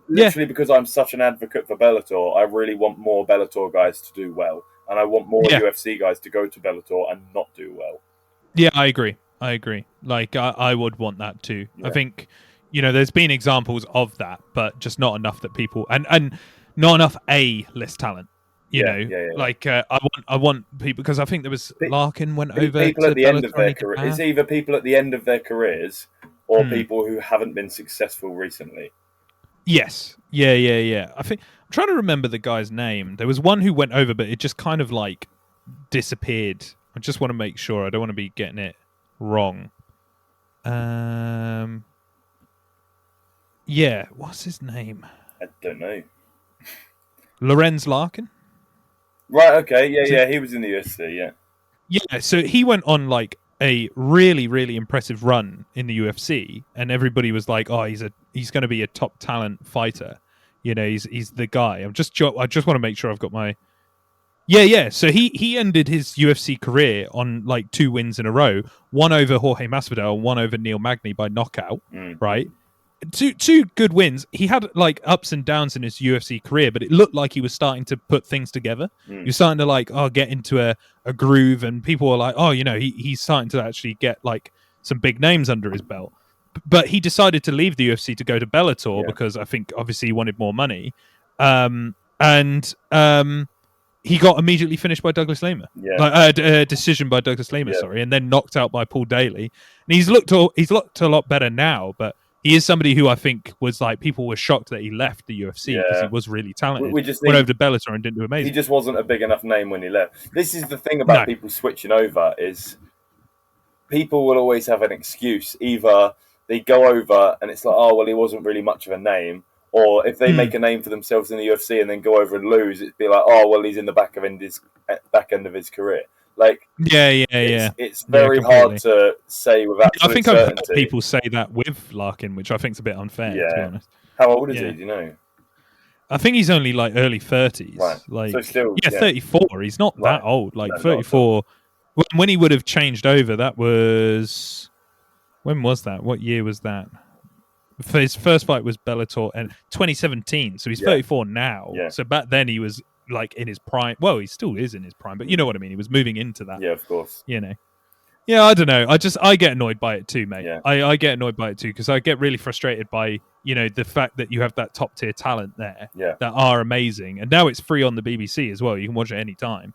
Literally because I'm such an advocate for Bellator, I really want more Bellator guys to do well, and I want more UFC guys to go to Bellator and not do well. Yeah, I agree. Like, I would want that too. Yeah. I think, there's been examples of that, but just not enough that people and not enough A-list talent. You know. Like I want people, because I think there was Larkin went over people to at the end of their career. It's either people at the end of their careers or people who haven't been successful recently. Yes. Yeah. I'm trying to remember the guy's name. There was one who went over, but it just kind of like disappeared. I just want to make sure. I don't want to be getting it wrong. Yeah, what's his name? I don't know. Lorenz Larkin? Right, okay, yeah, he was in the UFC, yeah. Yeah, so he went on like a really, really impressive run in the UFC, and everybody was like, oh, he's going to be a top talent fighter. He's the guy. I just want to make sure I've got my... Yeah. So he ended his UFC career on like 2 wins in a row, one over Jorge Masvidal, one over Neil Magny by knockout, right? Two good wins. He had like ups and downs in his UFC career, but it looked like he was starting to put things together. He was starting to get into a groove, and people were like, oh, he's starting to actually get like some big names under his belt. But he decided to leave the UFC to go to Bellator because I think obviously he wanted more money. He got immediately finished by Douglas Lima. Decision by Douglas Lima, sorry, and then knocked out by Paul Daly. And he's looked a lot better now, but he is somebody who I think was like, people were shocked that he left the UFC because he was really talented. Went over to Bellator and didn't do amazing. He just wasn't a big enough name when he left. This is the thing about people switching over, is people will always have an excuse. Either they go over and it's like, oh, well, he wasn't really much of a name. Or if they make a name for themselves in the UFC and then go over and lose, it'd be like, oh, well, he's in the back end of his career. Like, it's very hard to say with absolute I think certainty. I've heard people say that with Larkin, which I think is a bit unfair, to be honest. How old is he? Do you know? I think he's only like early 30s. Right. Like, so still, 34. He's not that old. Like 34. When he would have changed over, that was... When was that? What year was that? His first fight was Bellator and 2017. So he's 34 now. Yeah. So back then he was like in his prime. Well, he still is in his prime, but you know what I mean. He was moving into that. Yeah, of course. You know. Yeah, I don't know. I get annoyed by it too, mate. Yeah. I get annoyed by it too because I get really frustrated by, you know, the fact that you have that top tier talent there that are amazing, and now it's free on the BBC as well. You can watch it any time.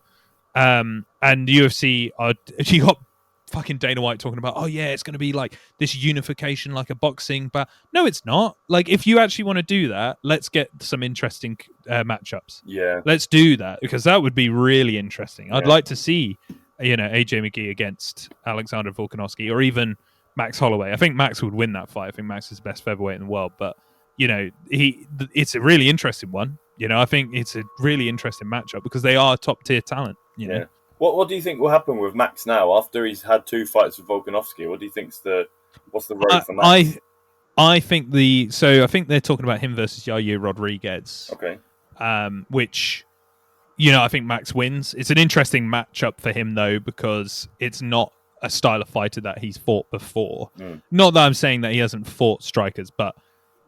And UFC, you got fucking Dana White talking about, oh yeah, it's going to be like this unification like a boxing, but no, it's not. Like, if you actually want to do that, let's get some interesting matchups. Yeah, let's do that, because that would be really interesting. I'd like to see, you know, AJ McGee against Alexander Volkanovski, or even Max Holloway. I think Max would win that fight. I think Max is the best featherweight in the world, but you know, it's a really interesting one. You know, I think it's a really interesting matchup because they are top tier talent. You know? What do you think will happen with Max now after he's had 2 fights with Volkanovski? What do you think's what's the road for Max? I think they're talking about him versus Yair Rodriguez. Okay. Which, you know, I think Max wins. It's an interesting matchup for him though, because it's not a style of fighter that he's fought before. Not that I'm saying that he hasn't fought strikers, but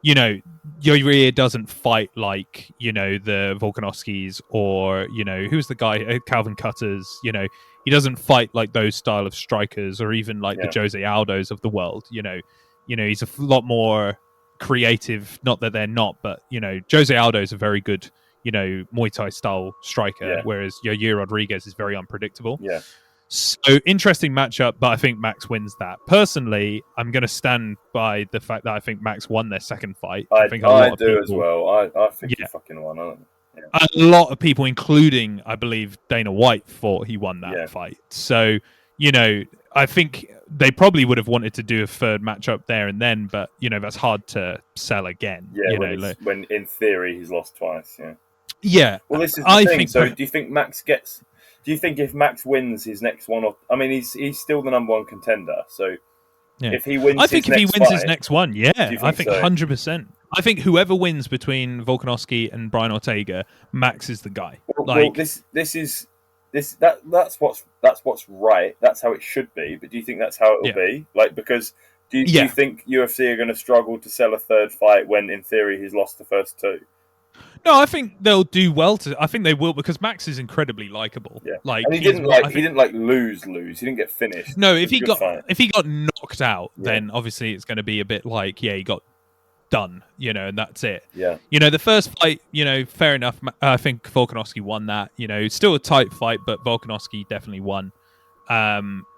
you know, Yair doesn't fight like, you know, the Volkanovskis, or, you know, who's the guy, Calvin Cutters. You know, he doesn't fight like those style of strikers, or even like the Jose Aldos of the world. You know, he's a lot more creative. Not that they're not, but you know, Jose Aldo is a very good, you know, Muay Thai style striker, whereas Yair Rodriguez is very unpredictable. Yeah. So interesting matchup, but I think Max wins that. Personally, I'm going to stand by the fact that I think Max won their second fight. I think I do as well. I think he fucking won. A lot of people, including, I believe, Dana White, thought he won that fight. So, you know, I think they probably would have wanted to do a third matchup there and then, but, you know, that's hard to sell again. Yeah, you when in theory he's lost twice. Yeah. Yeah. Well, this is the thing. So, do you think Max gets? Do you think if Max wins his next one, I mean, he's still the number 1 contender. So if he wins, if he wins his next one, I think 100%. I think whoever wins between Volkanovski and Brian Ortega, Max is the guy. Well, that's what's right. That's how it should be. But do you think that's how it will be? Like, because do you think UFC are going to struggle to sell a third fight when, in theory, he's lost the first 2? No, I think they'll do well I think they will, because Max is incredibly likable. Yeah. Like, and he didn't lose. He didn't get finished. No, if he got knocked out, then obviously it's going to be a bit like, he got done, you know, and that's it. Yeah. You know, the first fight, you know, fair enough. I think Volkanovski won that. You know, it's still a tight fight, but Volkanovski definitely won.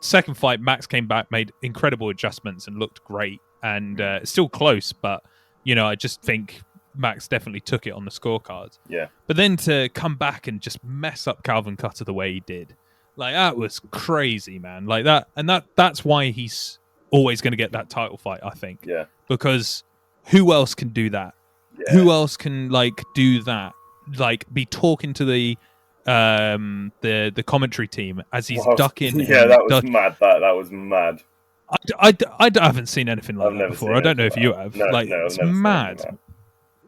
Second fight, Max came back, made incredible adjustments, and looked great. And it's still close, but you know, I just think Max definitely took it on the scorecards. Yeah. But then to come back and just mess up Calvin Cutter the way he did, like, that was crazy, man. Like that, and that's why he's always going to get that title fight, I think. Yeah. Because who else can do that? Yeah. Who else can do that? Like, be talking to the commentary team as he's ducking. Yeah, that was mad. That was mad. I haven't seen anything like that before. I don't know if you have. No, it's mad.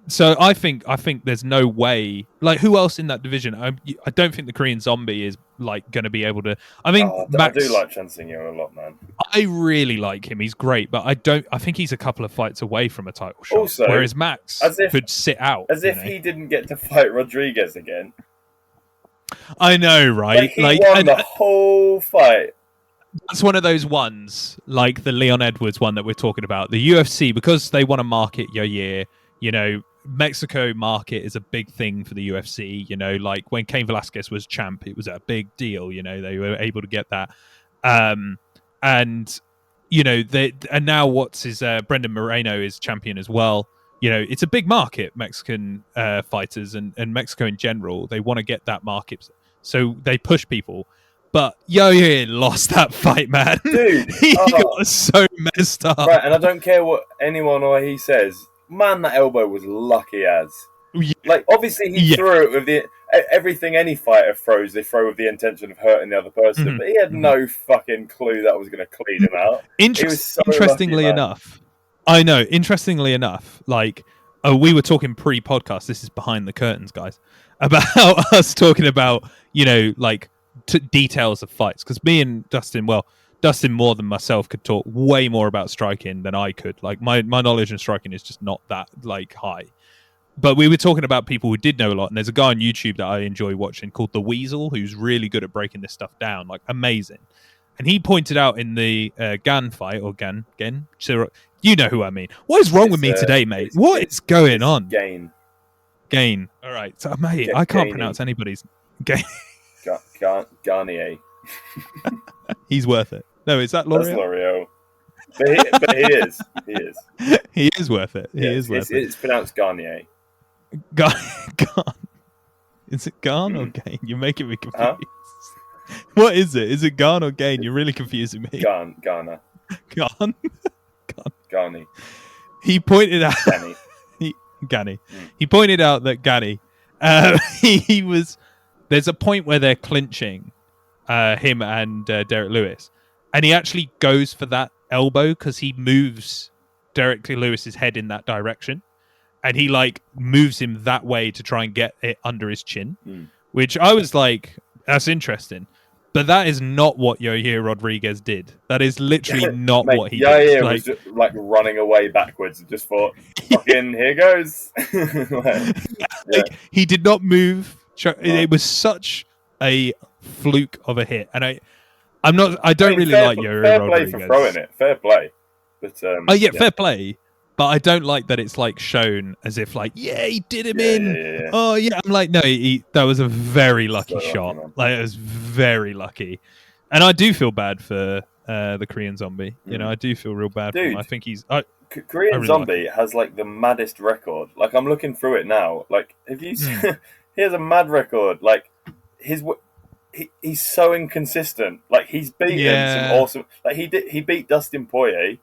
So I think there's no way. Like, who else in that division? I don't think the Korean Zombie is going to be able to. I mean, Max, I do like Chan Sing-Yong a lot, man. I really like him. He's great, but I think he's a couple of fights away from a title shot. Also, whereas Max could sit out. As if he didn't get to fight Rodriguez again. I know, right? He won the whole fight. That's one of those ones, like the Leon Edwards one that we're talking about. The UFC, because they want to market Yair, you know, Mexico market is a big thing for the UFC. You know, like when Cain Velasquez was champ, it was a big deal. You know, they were able to get that. And you know, and now Brendan Moreno is champion as well. You know, it's a big market, Mexican fighters and Mexico in general. They want to get that market, so they push people. But Yair lost that fight, man. Dude, he got so messed up. Right, and I don't care what anyone or he says. Man, that elbow was lucky as. Yeah. Like, obviously he threw it with everything any fighter throws, they throw with the intention of hurting the other person. Mm-hmm. But he had no fucking clue that was going to clean him out. Interestingly enough, I know. Interestingly enough, like Oh, we were talking pre-podcast. This is behind the curtains, guys. About us talking about, like details of fights. Because me and Dustin, Dustin more than myself could talk way more about striking than I could. Like my knowledge in striking is just not that like high. But we were talking about people who did know a lot, and there's a guy on YouTube that I enjoy watching called The Weasel, who's really good at breaking this stuff down, like amazing. And he pointed out in the Gan fight, or Gan, you know who I mean. What is wrong with me today, mate? What is going on? Gain. All right, so mate, I can't pronounce anybody's Gain. Garnier. He's worth it. No, is that L'Oreal? That's L'Oreal. But he is. He is worth it. He is worth it. It's pronounced Garnier. Garn. Is it Garn or Gain? You're making me confused. Huh? What is it? Is it Garn or Gain? You're really confusing me. Garner. Garn. Garni. He pointed out. Gani. He pointed out that Gani, he was. There's a point where they're clinching, him and Derek Lewis, and he actually goes for that elbow because he moves Derek Lewis's head in that direction, and he like moves him that way to try and get it under his chin, which I was like, that's interesting. But that is not what Yair Rodriguez did. That is literally not what he did. Yair was just, like running away backwards and just thought, fucking, here goes. He did not move. It was such a fluke of a hit. And I don't really like Yair Rodriguez. Fair play for throwing it. Fair play. But, fair play. But I don't like that it's like shown as if like, he did him in. Yeah. Oh yeah, I'm like, no, that was a very lucky shot. Like it was very lucky, and I do feel bad for the Korean Zombie. I do feel real bad for him. I think he's Korean really Zombie has like the maddest record. Like I'm looking through it now. Like if you he has a mad record. Like he's so inconsistent. Like he's beaten some awesome. Like he beat Dustin Poirier.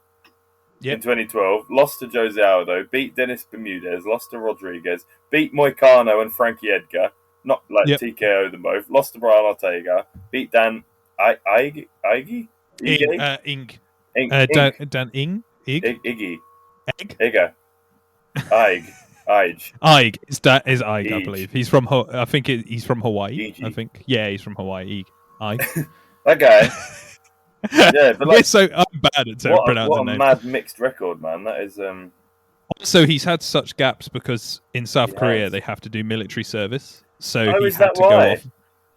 In 2012, lost to Jose Aldo, beat Dennis Bermudez, lost to Rodriguez, beat Moicano and Frankie Edgar, not like TKO them both, lost to Brian Ortega, beat Dan Iggy? Dan Ing? Iggy. Egg? Igga. Ige. Ige. Is Ige, I believe. He's from, I think he's from Hawaii. I think. Yeah, he's from Hawaii. Ige. That guy. Yeah, but like, I'm bad at pronouncing what a names. Mad mixed record, man. That is. Also, he's had such gaps because in South Korea they have to do military service, so he is had that to why? go off.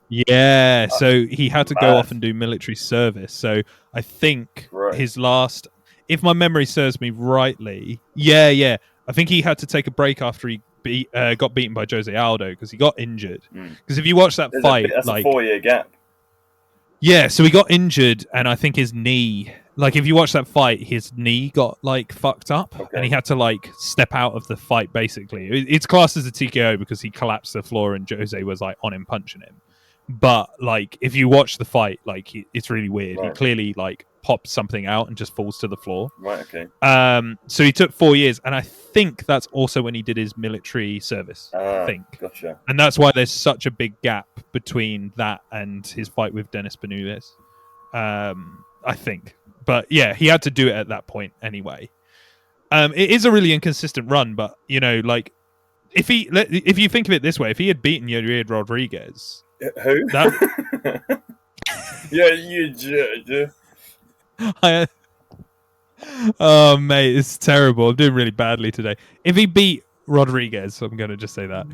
Yeah, so he had to go off and do military service. So I think his last, if my memory serves me rightly, I think he had to take a break after he got beaten by Jose Aldo because he got injured. Because if you watch that fight, that's like a 4-year gap. Yeah, so he got injured, and I think his knee, like if you watch that fight, his knee got like fucked up, and he had to like step out of the fight. Basically, it's classed as a TKO because he collapsed to the floor and Jose was like on him punching him. But like if you watch the fight, like it's really weird. Right. He clearly like pops something out and just falls to the floor. Right. Okay. So he took 4 years, and I think that's also when he did his military service. I think. Gotcha. And that's why there's such a big gap between that and his fight with Dennis Bermudez. I think, but yeah, he had to do it at that point anyway. It is a really inconsistent run, but like if you think of it this way, if he had beaten Yair Rodriguez, who? Yeah, you judge. Oh mate, it's terrible. I'm doing really badly today. If he beat Rodriguez, I'm going to just say that.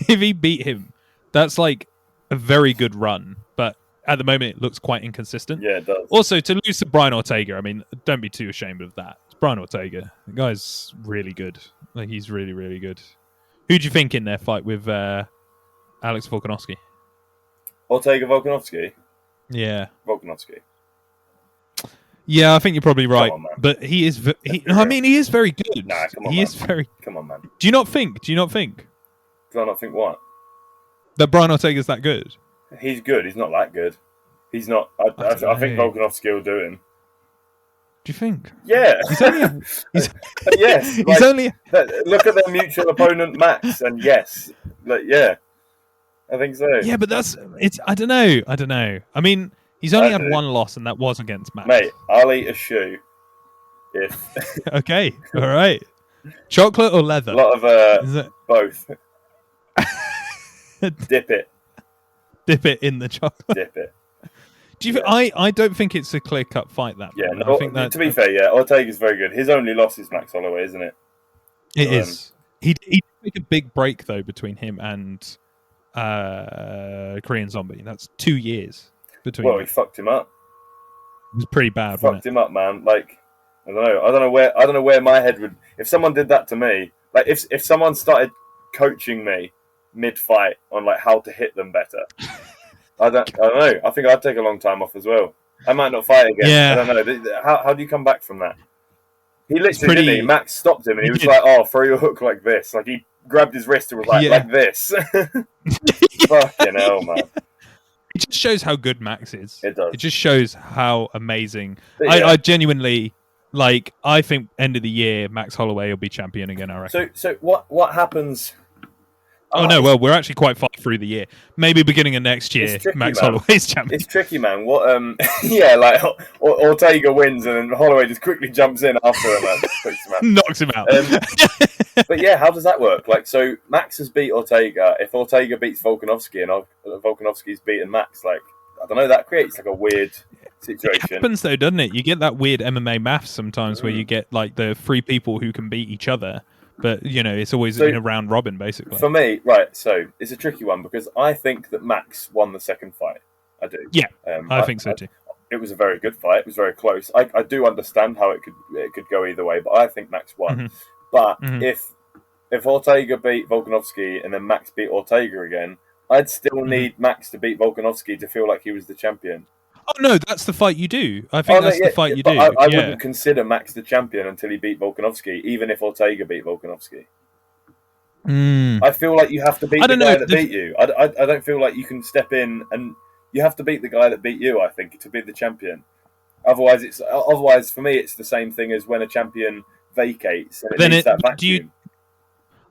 If he beat him, that's like a very good run. But at the moment, it looks quite inconsistent. Yeah, it does. Also, to lose to Brian Ortega, I mean, don't be too ashamed of that. It's Brian Ortega. The guy's really good. Like he's really, really good. Who do you think in their fight with Alex Volkanovski? Ortega Volkanovski? Yeah. Volkanovski. Yeah, I think you're probably right. Come on, man. But he is he is very good. Nah, come on, he man. is very. Come on, man. Do you not think? Do I not think what? That Brian Ortega's that good? He's good. He's not that good. He's not. I think Volkanovski will do him. Do you think? Yeah. He's only. Yes. He's only. Look at their mutual opponent, Max, and yes, yeah, I think so. Yeah, but it's. I don't know. I mean, he's only had one loss, and that was against Max. Mate, I'll eat a shoe if. Okay. All right. Chocolate or leather? A lot of both. Dip it. Dip it in the chocolate. Dip it. Do you? Yeah. I don't think it's a clear-cut fight. That yeah. No, I think that, to be fair, yeah, Ortega's very good. His only loss is Max Holloway, isn't it? It is. He make a big break though between him and Korean Zombie. That's 2 years between. Well, he fucked him up. It was pretty bad. Fucked him up, man. Like I don't know where my head would. If someone did that to me, like if someone started coaching me mid-fight on like how to hit them better. I don't know. I think I'd take a long time off as well. I might not fight again. Yeah. I don't know. How do you come back from that? He literally didn't he? Max stopped him and he was like, "Oh, throw your hook like this." Like he grabbed his wrist and was like this. Fucking hell, man. It just shows how good Max is. It does. It just shows how amazing. I genuinely like. I think end of the year, Max Holloway will be champion again. I reckon. So what happens? Oh no! Well, we're actually quite far through the year. Maybe beginning of next year, tricky, Max Holloway's champion. It's tricky, man. What? Yeah, like Ortega wins and then Holloway just quickly jumps in after him and knocks him out. But yeah, how does that work? Like, so Max has beat Ortega. If Ortega beats Volkanovski and Volkanovski's beaten Max, like I don't know, that creates like a weird situation. It happens though, doesn't it? You get that weird MMA maths sometimes where you get like the 3 people who can beat each other. But, you know, it's always in a round robin, basically. For me, right, so it's a tricky one because I think that Max won the second fight. I do. Yeah, I think so too. It was a very good fight. It was very close. I do understand how it could go either way, but I think Max won. Mm-hmm. But if Ortega beat Volkanovski and then Max beat Ortega again, I'd still need Max to beat Volkanovski to feel like he was the champion. Oh, no, that's the fight you do. I think that's the fight you do. I wouldn't consider Max the champion until he beat Volkanovski, even if Ortega beat Volkanovski. I feel like you have to beat the guy that beat you. I don't feel like you can step in and you have to beat the guy that beat you, I think, to be the champion. Otherwise, for me, it's the same thing as when a champion vacates and it needs that vacuum.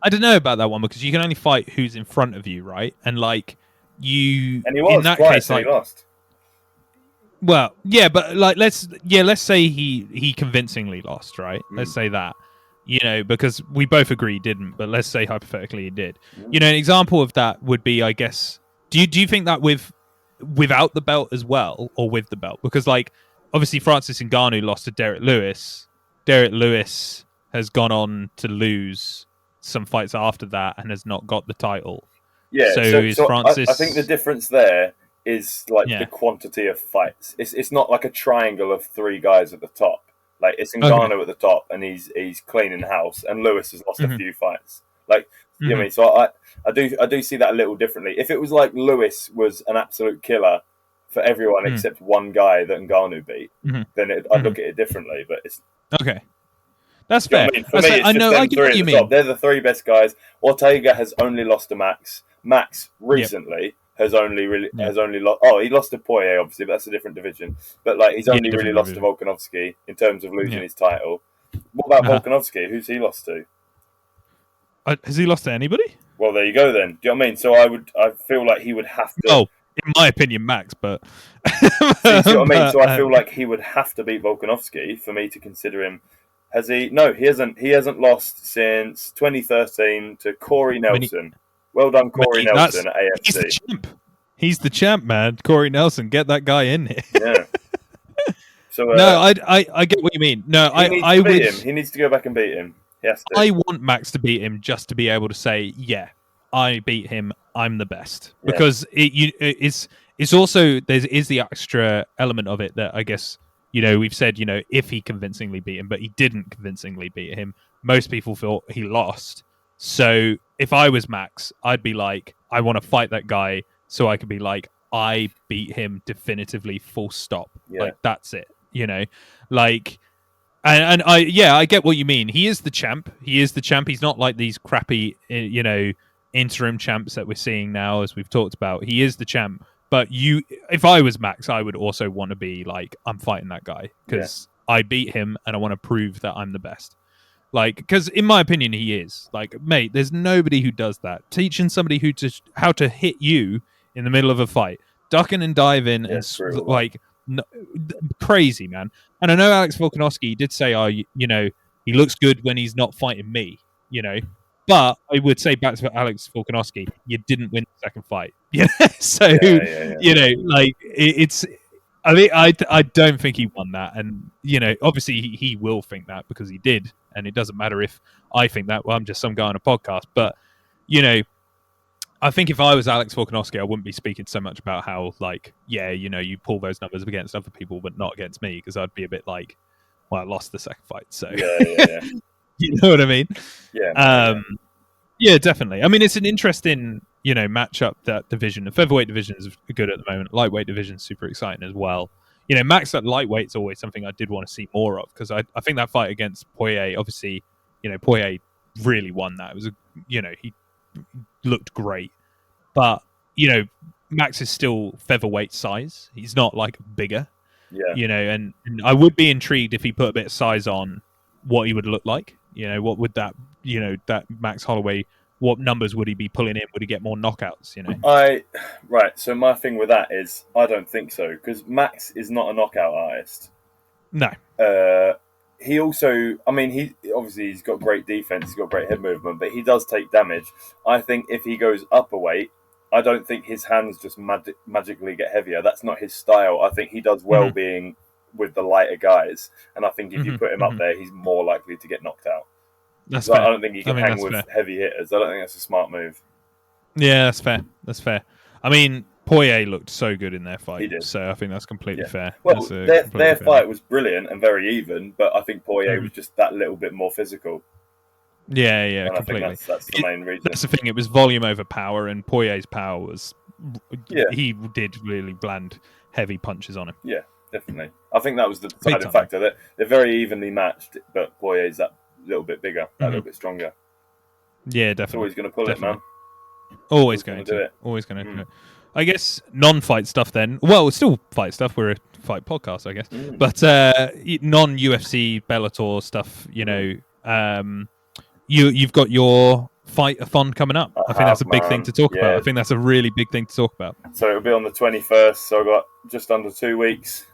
I don't know about that one because you can only fight who's in front of you, right? And like you, and he was in that twice, case, like he lost. Well, yeah, but like let's say he convincingly lost, right? Let's say that, you know, because we both agree he didn't, but let's say hypothetically he did. You know, an example of that would be, I guess, do you think that without the belt as well, or with the belt? Because like obviously Francis Ngannou lost to Derek Lewis. Derek Lewis has gone on to lose some fights after that and has not got the title. Yeah, so Francis? I think the difference there is like the quantity of fights. It's not like a triangle of 3 guys at the top. Like it's Ngannou at the top, and he's cleaning house, and Lewis has lost a few fights. Like you know what I mean. So I do see that a little differently. If it was like Lewis was an absolute killer for everyone except one guy that Ngannou beat, then I'd look at it differently. But it's okay. That's fair. I mean, for me, it's just them 3 at the top. They're the 3 best guys. Ortega has only lost to Max. Max recently has only lost. Oh, he lost to Poirier, obviously, but that's a different division. But like, he's only really lost to Volkanovski in terms of losing his title. What about Volkanovski? Who's he lost to? Has he lost to anybody? Well, there you go then. Do you know what I mean? So I feel like he would have to. Oh, in my opinion, Max, but. See what I mean? So I feel like he would have to beat Volkanovski for me to consider him. Has he? No, he hasn't. He hasn't lost since 2013 to Corey Nelson. Well done, Corey Nelson at AFC. He's the champ. He's the champ, man. Corey Nelson, get that guy in here. Yeah. So no, I get what you mean. No, I would. Him. He needs to go back and beat him. He has to. I want Max to beat him just to be able to say, yeah, I beat him. I'm the best, because it's also is the extra element of it that I guess. You know, we've said, you know, if he convincingly beat him, but he didn't convincingly beat him. Most people thought he lost. So if I was Max, I'd be like, I want to fight that guy so I could be like, I beat him definitively, full stop. Yeah. Like, that's it, you know? Like, and I get what you mean. He is the champ. He is the champ. He's not like these crappy, you know, interim champs that we're seeing now, as we've talked about. He is the champ. But if I was Max, I would also want to be like, I'm fighting that guy because I beat him and I want to prove that I'm the best. Like, because in my opinion, he is. Like, mate, there's nobody who does that. Teaching somebody how to hit you in the middle of a fight, ducking and diving, crazy, man. And I know Alex Volkanovski did say, you know, He looks good when he's not fighting me, you know. But I would say back to Alex Volkanovski, you didn't win the second fight. Yeah. So, you know, like it's. I mean, I don't think he won that, and you know, obviously he will think that because he did, and it doesn't matter if I think that. Well, I'm just some guy on a podcast, but you know, I think if I was Alex Volkanovski, I wouldn't be speaking so much about how, like, yeah, you know, you pull those numbers against other people, but not against me, because I'd be a bit like, well, I lost the second fight, so yeah. You know what I mean? Yeah. Yeah, definitely. I mean, it's an interesting, you know, matchup, that division. The featherweight division is good at the moment. Lightweight division is super exciting as well. You know, Max at lightweight is always something I did want to see more of, because I think that fight against Poirier, obviously, you know, Poirier really won that. It was, you know, he looked great, but you know, Max is still featherweight size. He's not like bigger, you know, and I would be intrigued if he put a bit of size on what he would look like. You know, what would that, you know, that Max Holloway, what numbers would he be pulling in? Would he get more knockouts? You know, right. So my thing with that is, I don't think so, because Max is not a knockout artist. No. He also, I mean, he's got great defense, he's got great head movement, but he does take damage. I think if he goes up a weight, I don't think his hands just magically get heavier. That's not his style. I think he does well being with the lighter guys, and I think if you put him up there, he's more likely to get knocked out. That's fair. I don't think he can hang with heavy hitters. I don't think that's a smart move. Yeah, that's fair. That's fair. I mean, Poirier looked so good in their fight, he did. So I think that's completely fair. Well, their fight was brilliant and very even, but I think Poirier was just that little bit more physical. Yeah, and completely. I think that's the main reason. That's the thing. It was volume over power, and Poirier's power was. He did really land heavy punches on him. Yeah, definitely. I think that was the deciding factor. That they're very evenly matched, but Poirier's that little bit bigger, that little bit stronger. Yeah, definitely. It's always going to pull it, man. Always going to do it. Always going to do it. I guess non-fight stuff then. Well, it's still fight stuff. We're a fight podcast, I guess. But non-UFC Bellator stuff. You know, you've got your fight-a-thon coming up. I think that's a big thing to talk about. I think that's a really big thing to talk about. So it'll be on the 21st. So I've got just under 2 weeks.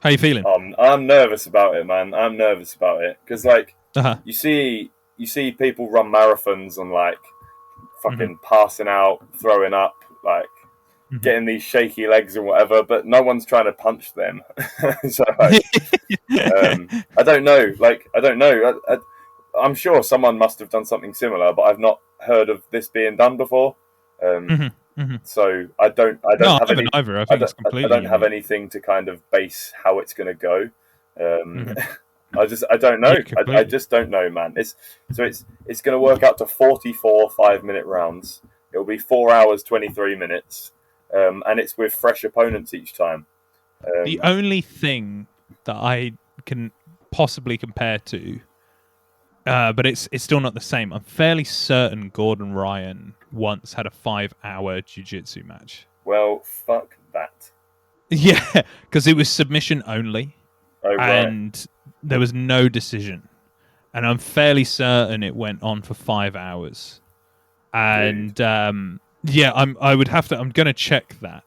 How you feeling? I'm nervous about it, man. I'm nervous about it because, like, you see people run marathons and like fucking passing out, throwing up, like getting these shaky legs and whatever, but no one's trying to punch them. So like, I don't know. Like, I don't know. I'm sure someone must have done something similar, but I've not heard of this being done before. So I don't have any. Either. I think it's completely. I don't have anything to kind of base how it's going to go. I don't know. I just don't know, man. It's going to work out to 44 5-minute rounds. It'll be 4 hours 23 minutes, and it's with fresh opponents each time. The only thing that I can possibly compare to, but it's still not the same. I'm fairly certain Gordon Ryan once had a 5-hour jiu-jitsu match. Well, fuck that. Yeah, because it was submission only. Oh, right. And there was no decision, and I'm fairly certain it went on for 5 hours. And I would have to. I'm going to check that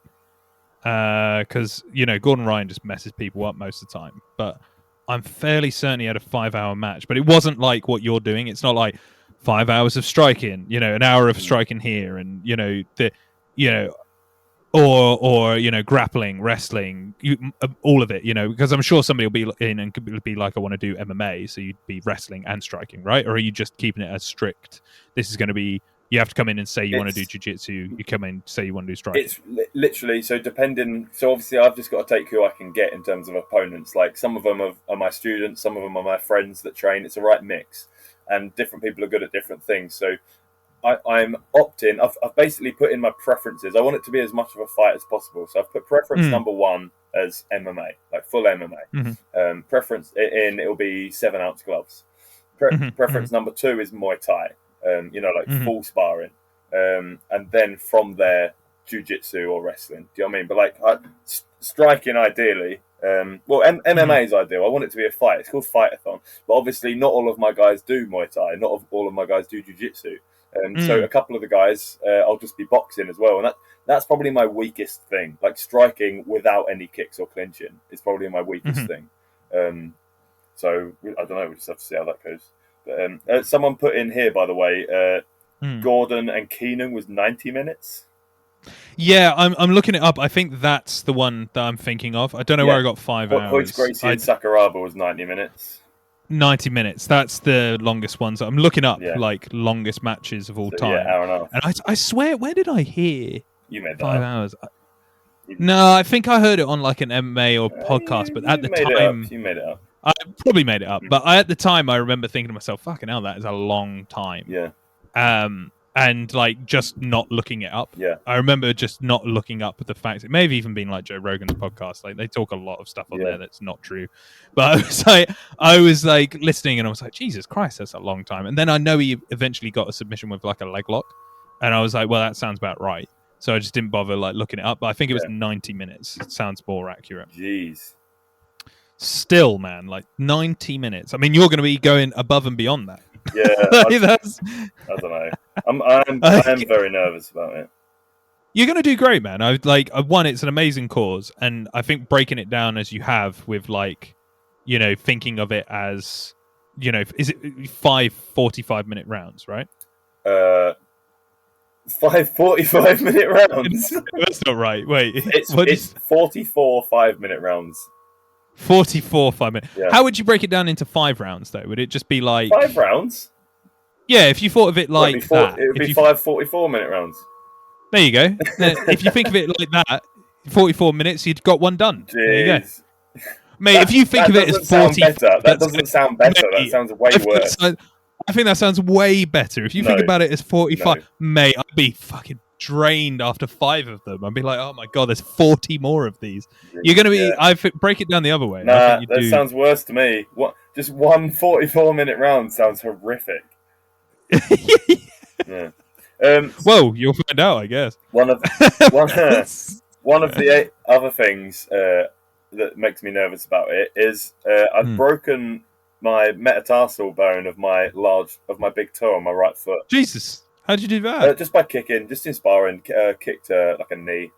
because you know Gordon Ryan just messes people up most of the time. But I'm fairly certain he had a 5-hour match. But it wasn't like what you're doing. It's not like 5 hours of striking. You know, an hour of striking here, and or you know, grappling, wrestling, all of it, you know, because I'm sure somebody will be in and could be like, I want to do MMA, so you'd be wrestling and striking, right? Or are you just keeping it as strict? This is going to be, you have to come in and say you want to do jiu-jitsu, you come in and say you want to do striking. It's literally, so obviously I've just got to take who I can get in terms of opponents. Like, some of them are my students, some of them are my friends that train. It's a right mix, and different people are good at different things. So I'm opting. I've basically put in my preferences. I want it to be as much of a fight as possible. So I've put preference number 1 as MMA, like full MMA. Preference it'll be 7-ounce gloves. Preference number 2 is Muay Thai. Like full sparring. And then from there, jiu-jitsu or wrestling. Do you know what I mean? But like striking, ideally. MMA is ideal. I want it to be a fight. It's called fight-a-thon. But obviously, not all of my guys do Muay Thai. Not all of my guys do jiu-jitsu. So a couple of the guys, I'll just be boxing as well, and that's probably my weakest thing. Like, striking without any kicks or clinching is probably my weakest thing. So I don't know. We'll just have to see how that goes. But someone put in here, by the way, Gordon and Keenan was 90 minutes. Yeah, I'm looking it up. I think that's the one that I'm thinking of. I don't know where I got 5 hours. Hoyt Gracie and Sakuraba was 90 minutes. 90 minutes. That's the longest ones. I'm looking up like longest matches of all time. Yeah, hour and a half. And I swear, where did I hear you made that 5 up. hours? No, I think I heard it on like an MMA or podcast, but at the time, you made it up. I probably made it up. But at the time, I remember thinking to myself, "Fucking hell, that is a long time." Yeah. And like just not looking it up. Yeah. I remember just not looking up the facts. It may have even been like Joe Rogan's podcast. Like they talk a lot of stuff on there that's not true. But I was like listening and I was like, Jesus Christ, that's a long time. And then I know he eventually got a submission with like a leg lock. And I was like, well, that sounds about right. So I just didn't bother like looking it up. But I think it was 90 minutes. It sounds more accurate. Jeez. Still, man, like 90 minutes. I mean, you're going to be going above and beyond that. Yeah. I don't know. I am very nervous about it. You're going to do great, man. One, it's an amazing cause. And I think breaking it down as you have with like, you know, thinking of it as, you know, is it 5 45-minute rounds, right? 5 45-minute rounds. That's not right. Wait. It's 44 5-minute rounds. 44 5-minute. Yeah. How would you break it down into 5 rounds, though? Would it just be like... 5 rounds? Yeah, if you thought of it like that. It would be 5 44-minute rounds. There you go. If you think of it like that, 44 minutes, you'd got one done. Jeez. There you go. Mate, if you think of it as 40... That doesn't sound better. That sounds way worse. I think that sounds way better. If you think about it as 45... Mate, I'd be fucking drained after 5 of them. I'd be like, oh my God, there's 40 more of these. You're going to be... I break it down the other way. Nah, that sounds worse to me. Just one 44-minute round sounds horrific. Yeah. Well, you'll find out, I guess. One of the other things that makes me nervous about it is I've broken my metatarsal bone of my big toe on my right foot. Jesus, how'd you do that? Just by kicking, just in sparring, kicked like a knee.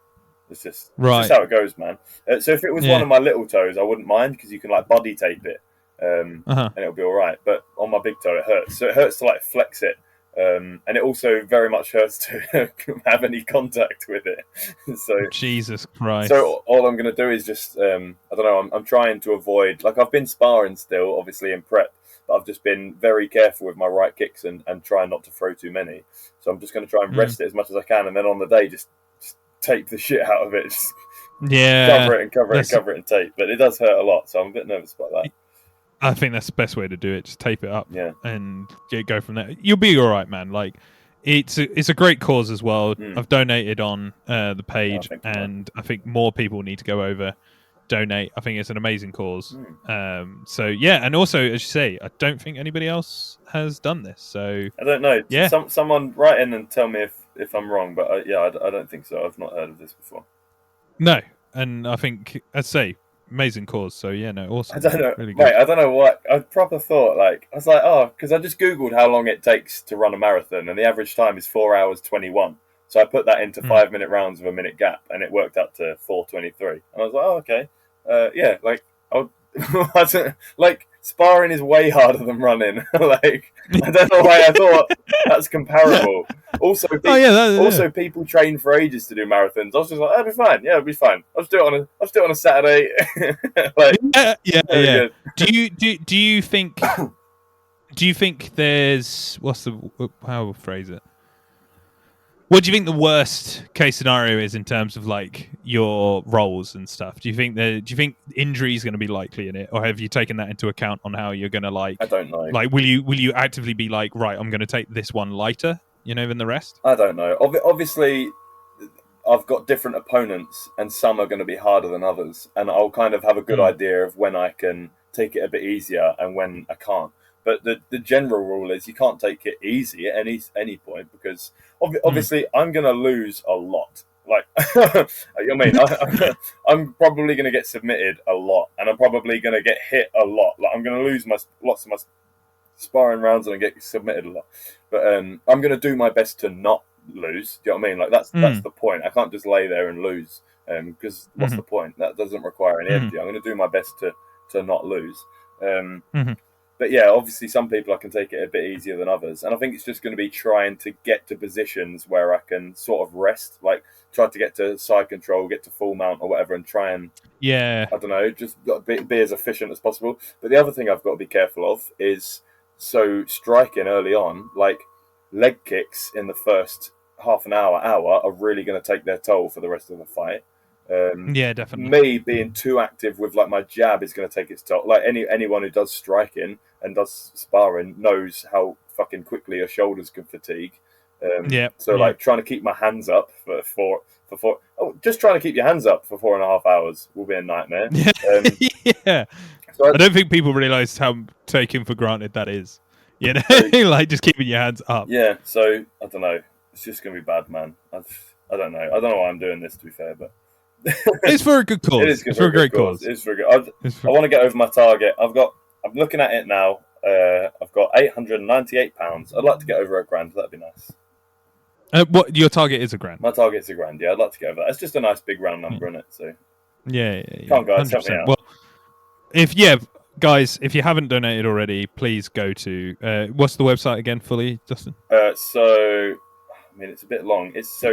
It's just how it goes, man. So if it was one of my little toes, I wouldn't mind because you can like body tape it, and it'll be all right. But on my big toe, it hurts. So it hurts to like flex it. And it also very much hurts to have any contact with it. So Jesus Christ. So all I'm going to do is just, I don't know, I'm trying to avoid, like I've been sparring still, obviously in prep, but I've just been very careful with my right kicks and trying not to throw too many. So I'm just going to try and rest it as much as I can. And then on the day, just tape the shit out of it. Just cover it and tape. But it does hurt a lot. So I'm a bit nervous about that. I think that's the best way to do it. Just tape it up, and go from there. You'll be all right, man. Like it's a great cause as well. I've donated on the page, and I think more people need to go over, donate. I think it's an amazing cause. So yeah, and also as you say, I don't think anybody else has done this. So I don't know. Yeah, someone write in and tell me if I'm wrong, but I don't think so. I've not heard of this before. No, and I think I'd say. Amazing cause, so yeah, no, awesome. I don't know, really mate. I don't know what I proper thought. Like I was like, because I just googled how long it takes to run a marathon, and the average time is 4 hours 21. So I put that into 5-minute rounds with a minute gap, and it worked out to 4:23. And I was like, okay, yeah, like like sparring is way harder than running. Like I don't know why I thought that's comparable. Also, people train for ages to do marathons. I was just like, that'll be fine. Yeah, it'll be fine. I'll just do it on a Saturday. Like, yeah. Do you think? Do you think there's how will I phrase it? What do you think the worst case scenario is in terms of like your roles and stuff? Do you think injury is going to be likely in it, or have you taken that into account on how you're going to like? I don't know. Like, will you actively be like, right, I'm going to take this one lighter, than the rest? I don't know. Obviously, I've got different opponents, and some are going to be harder than others, and I'll kind of have a good idea of when I can take it a bit easier and when I can't. But the general rule is you can't take it easy at any point because obviously I'm going to lose a lot. Like, I'm probably going to get submitted a lot, and I'm probably going to get hit a lot. Like, I'm going to lose lots of my sparring rounds and I get submitted a lot. But I'm going to do my best to not lose. Do you know what I mean? Like that's the point. I can't just lay there and lose because what's the point? That doesn't require any energy. I'm going to do my best to not lose. But yeah, obviously some people I can take it a bit easier than others. And I think it's just going to be trying to get to positions where I can sort of rest, like try to get to side control, get to full mount or whatever, and try and, I don't know, just be as efficient as possible. But the other thing I've got to be careful of is, so striking early on, like leg kicks in the first half an hour are really going to take their toll for the rest of the fight. Definitely. Me being too active with like my jab is going to take its toll. Like anyone who does striking and does sparring knows how fucking quickly your shoulders can fatigue. Like trying to keep my hands up for just trying to keep your hands up for 4.5 hours will be a nightmare. So I don't think people realise how taken for granted that is. You know, like just keeping your hands up. Yeah. So I don't know. It's just going to be bad, man. I don't know. I don't know why I'm doing this, to be fair, but. It's for a good cause. It is it's for a great cause. It's for a good. I want to get over my target. I'm looking at it now. I've got £898. I'd like to get over £1,000. That'd be nice. What your target is £1,000? My target's £1,000. Yeah, I'd like to get over that. It's just a nice big round number, isn't it? So Come on, guys, help me out. Well, guys, if you haven't donated already, please go to what's the website again fully, Dustin? It's a bit long. It's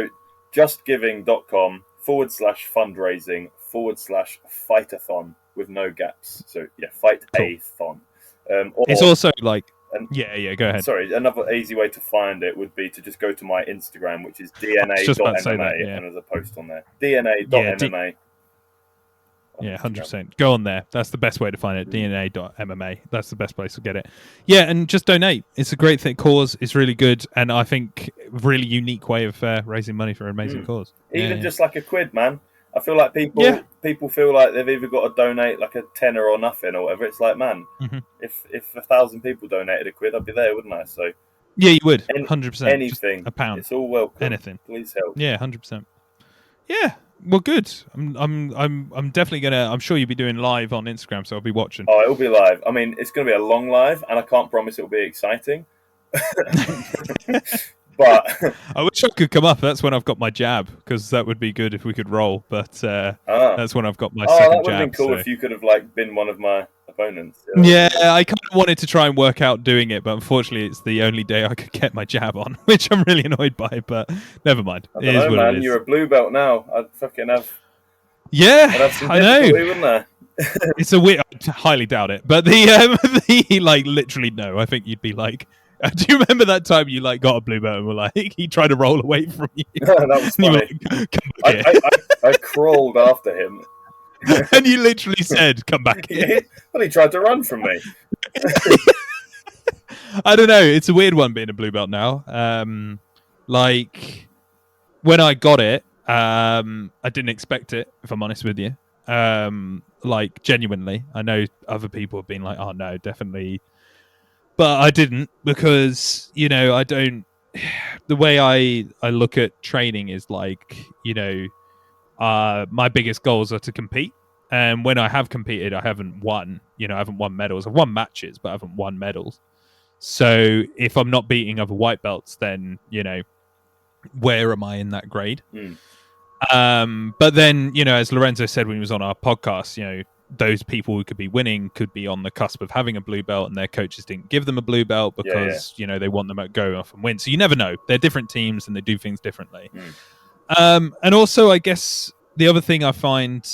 justgiving.com/fundraising/fightathon with no gaps. So yeah, fight-a-thon. It's also like go ahead. Sorry, another easy way to find it would be to just go to my Instagram, which is dna.mma, and there's a post on there. dna.mma. 100%. Go on there. That's the best way to find it. dna.mma. That's the best place to get it. Yeah, and just donate. It's a great cause. It's really good, and I think really unique way of raising money for an amazing cause. Even just like £1, man. I feel like people feel like they've either got to donate like a tenner or nothing or whatever. It's like, man, if 1,000 people donated £1, I'd be there, wouldn't I? So yeah, you would. 100%. Anything, just £1. It's all welcome. Anything. Please help. Yeah, 100%. Yeah. Well, good. I'm definitely gonna. I'm sure you'll be doing live on Instagram, so I'll be watching. Oh, it'll be live. I mean, it's gonna be a long live, and I can't promise it'll be exciting. But I wish I could come up. That's when I've got my jab, because that would be good if we could roll. But that's when I've got my second jab. That would have been cool if you could have been one of my opponents. Yeah, I kind of wanted to try and work out doing it, but unfortunately, it's the only day I could get my jab on, which I'm really annoyed by. But never mind. I don't know, man. You're a blue belt now. I'd fucking have. Yeah, I'd have some I know. Wouldn't I? It's a weird. I highly doubt it, but the like literally no. I think you'd be like. Do you remember that time you got a blue belt and were like he tried to roll away from you? That was funny. I crawled after him. And you literally said, "Come back here." Well, he tried to run from me. I don't know. It's a weird one being a blue belt now. Like when I got it, I didn't expect it. If I'm honest with you, like genuinely, I know other people have been like, "Oh no, definitely." But I didn't because, I don't... The way I look at training is like, my biggest goals are to compete. And when I have competed, I haven't won. I haven't won medals. I've won matches, but I haven't won medals. So if I'm not beating other white belts, then, where am I in that grade? But then, as Lorenzo said when he was on our podcast, those people who could be winning could be on the cusp of having a blue belt and their coaches didn't give them a blue belt because they want them to go off and win. So you never know. They're different teams and they do things differently. And also I guess the other thing I find,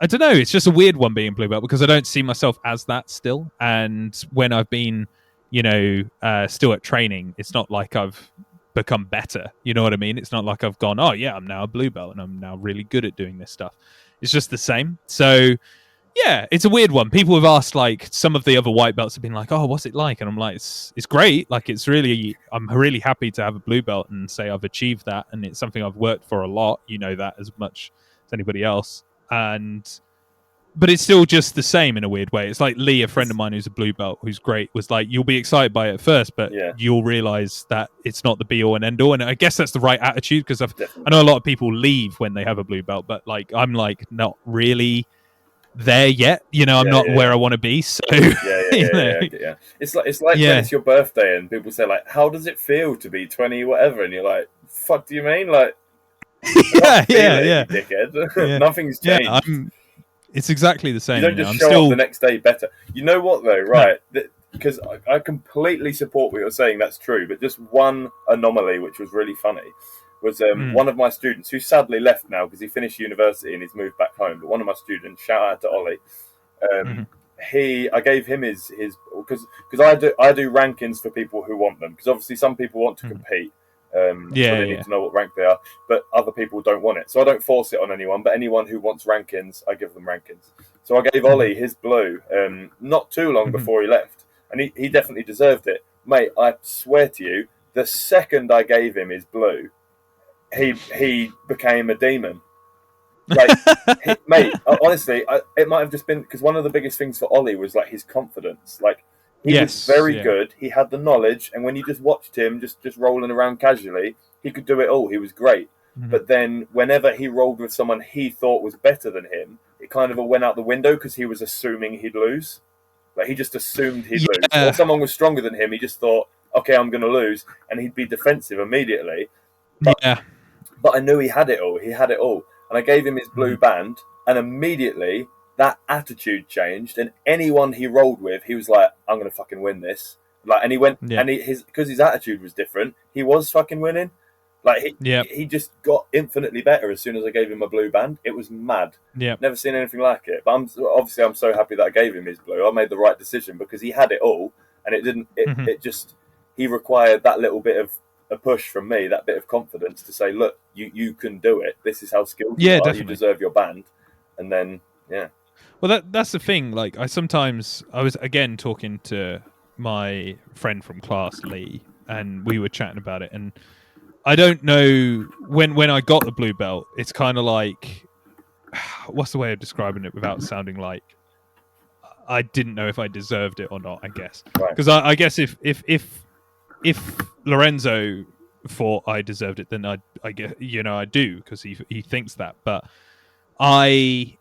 I don't know, it's just a weird one being blue belt because I don't see myself as that still. And when I've been still at training, it's not like I've become better. You know what I mean? It's not like I've gone, oh yeah, I'm now a blue belt and I'm now really good at doing this stuff. It's just the same. So yeah, it's a weird one. People have asked, some of the other white belts have been like, "Oh, what's it like?" And I'm like, "It's great. I'm really happy to have a blue belt and say I've achieved that, and it's something I've worked for a lot. That as much as anybody else. But it's still just the same in a weird way. It's like Lee, a friend of mine who's a blue belt, who's great, was like, you'll be excited by it at first, but you'll realize that it's not the be all and end all. And I guess that's the right attitude because I know a lot of people leave when they have a blue belt, but I'm not really there yet, I'm not where I want to be. So yeah. It's like when it's your birthday and people say how does it feel to be 20 whatever, and you're like, fuck do you mean? Like yeah dickhead. Nothing's changed. It's exactly the same. You don't just show up the next day better. You know what though, right? Because I completely support what you're saying. That's true. But just one anomaly, which was really funny, was one of my students who sadly left now because he finished university and he's moved back home. But one of my students, shout out to Ollie, I gave him his because I do rankings for people who want them, because obviously some people want to compete. So they need to know what rank they are, but other people don't want it. So I don't force it on anyone, but anyone who wants rankings, I give them rankings. So I gave Ollie his blue not too long before he left, and he definitely deserved it. Mate, I swear to you, the second I gave him his blue, he became a demon. Like, mate, honestly, it might have just been because one of the biggest things for Ollie was like his confidence. Like, he was very good. He had the knowledge, and when you just watched him just rolling around casually, he could do it all. He was great. But then whenever he rolled with someone he thought was better than him, it kind of all went out the window because he was assuming he'd lose. Like, he just assumed he'd lose. Or someone was stronger than him, he just thought, okay, I'm going to lose, and he'd be defensive immediately. But I knew he had it all. He had it all. And I gave him his blue band, and immediately that attitude changed, and anyone he rolled with, he was like, I'm going to fucking win this. Like, and he went, and because his attitude was different, he was fucking winning. Like, he just got infinitely better as soon as I gave him a blue band. It was mad. Never seen anything like it. But I'm so happy that I gave him his blue. I made the right decision because he had it all, and he required that little bit of a push from me, that bit of confidence to say, look, you can do it. This is how skilled you are. Definitely. You deserve your band. And then, Well, that's the thing. Like, I was again talking to my friend from class, Lee, and we were chatting about it. And I don't know, when I got the blue belt, it's kind of like, what's the way of describing it without sounding like I didn't know if I deserved it or not, I guess. Because I guess if Lorenzo thought I deserved it, then I guess, I do, because he thinks that. But I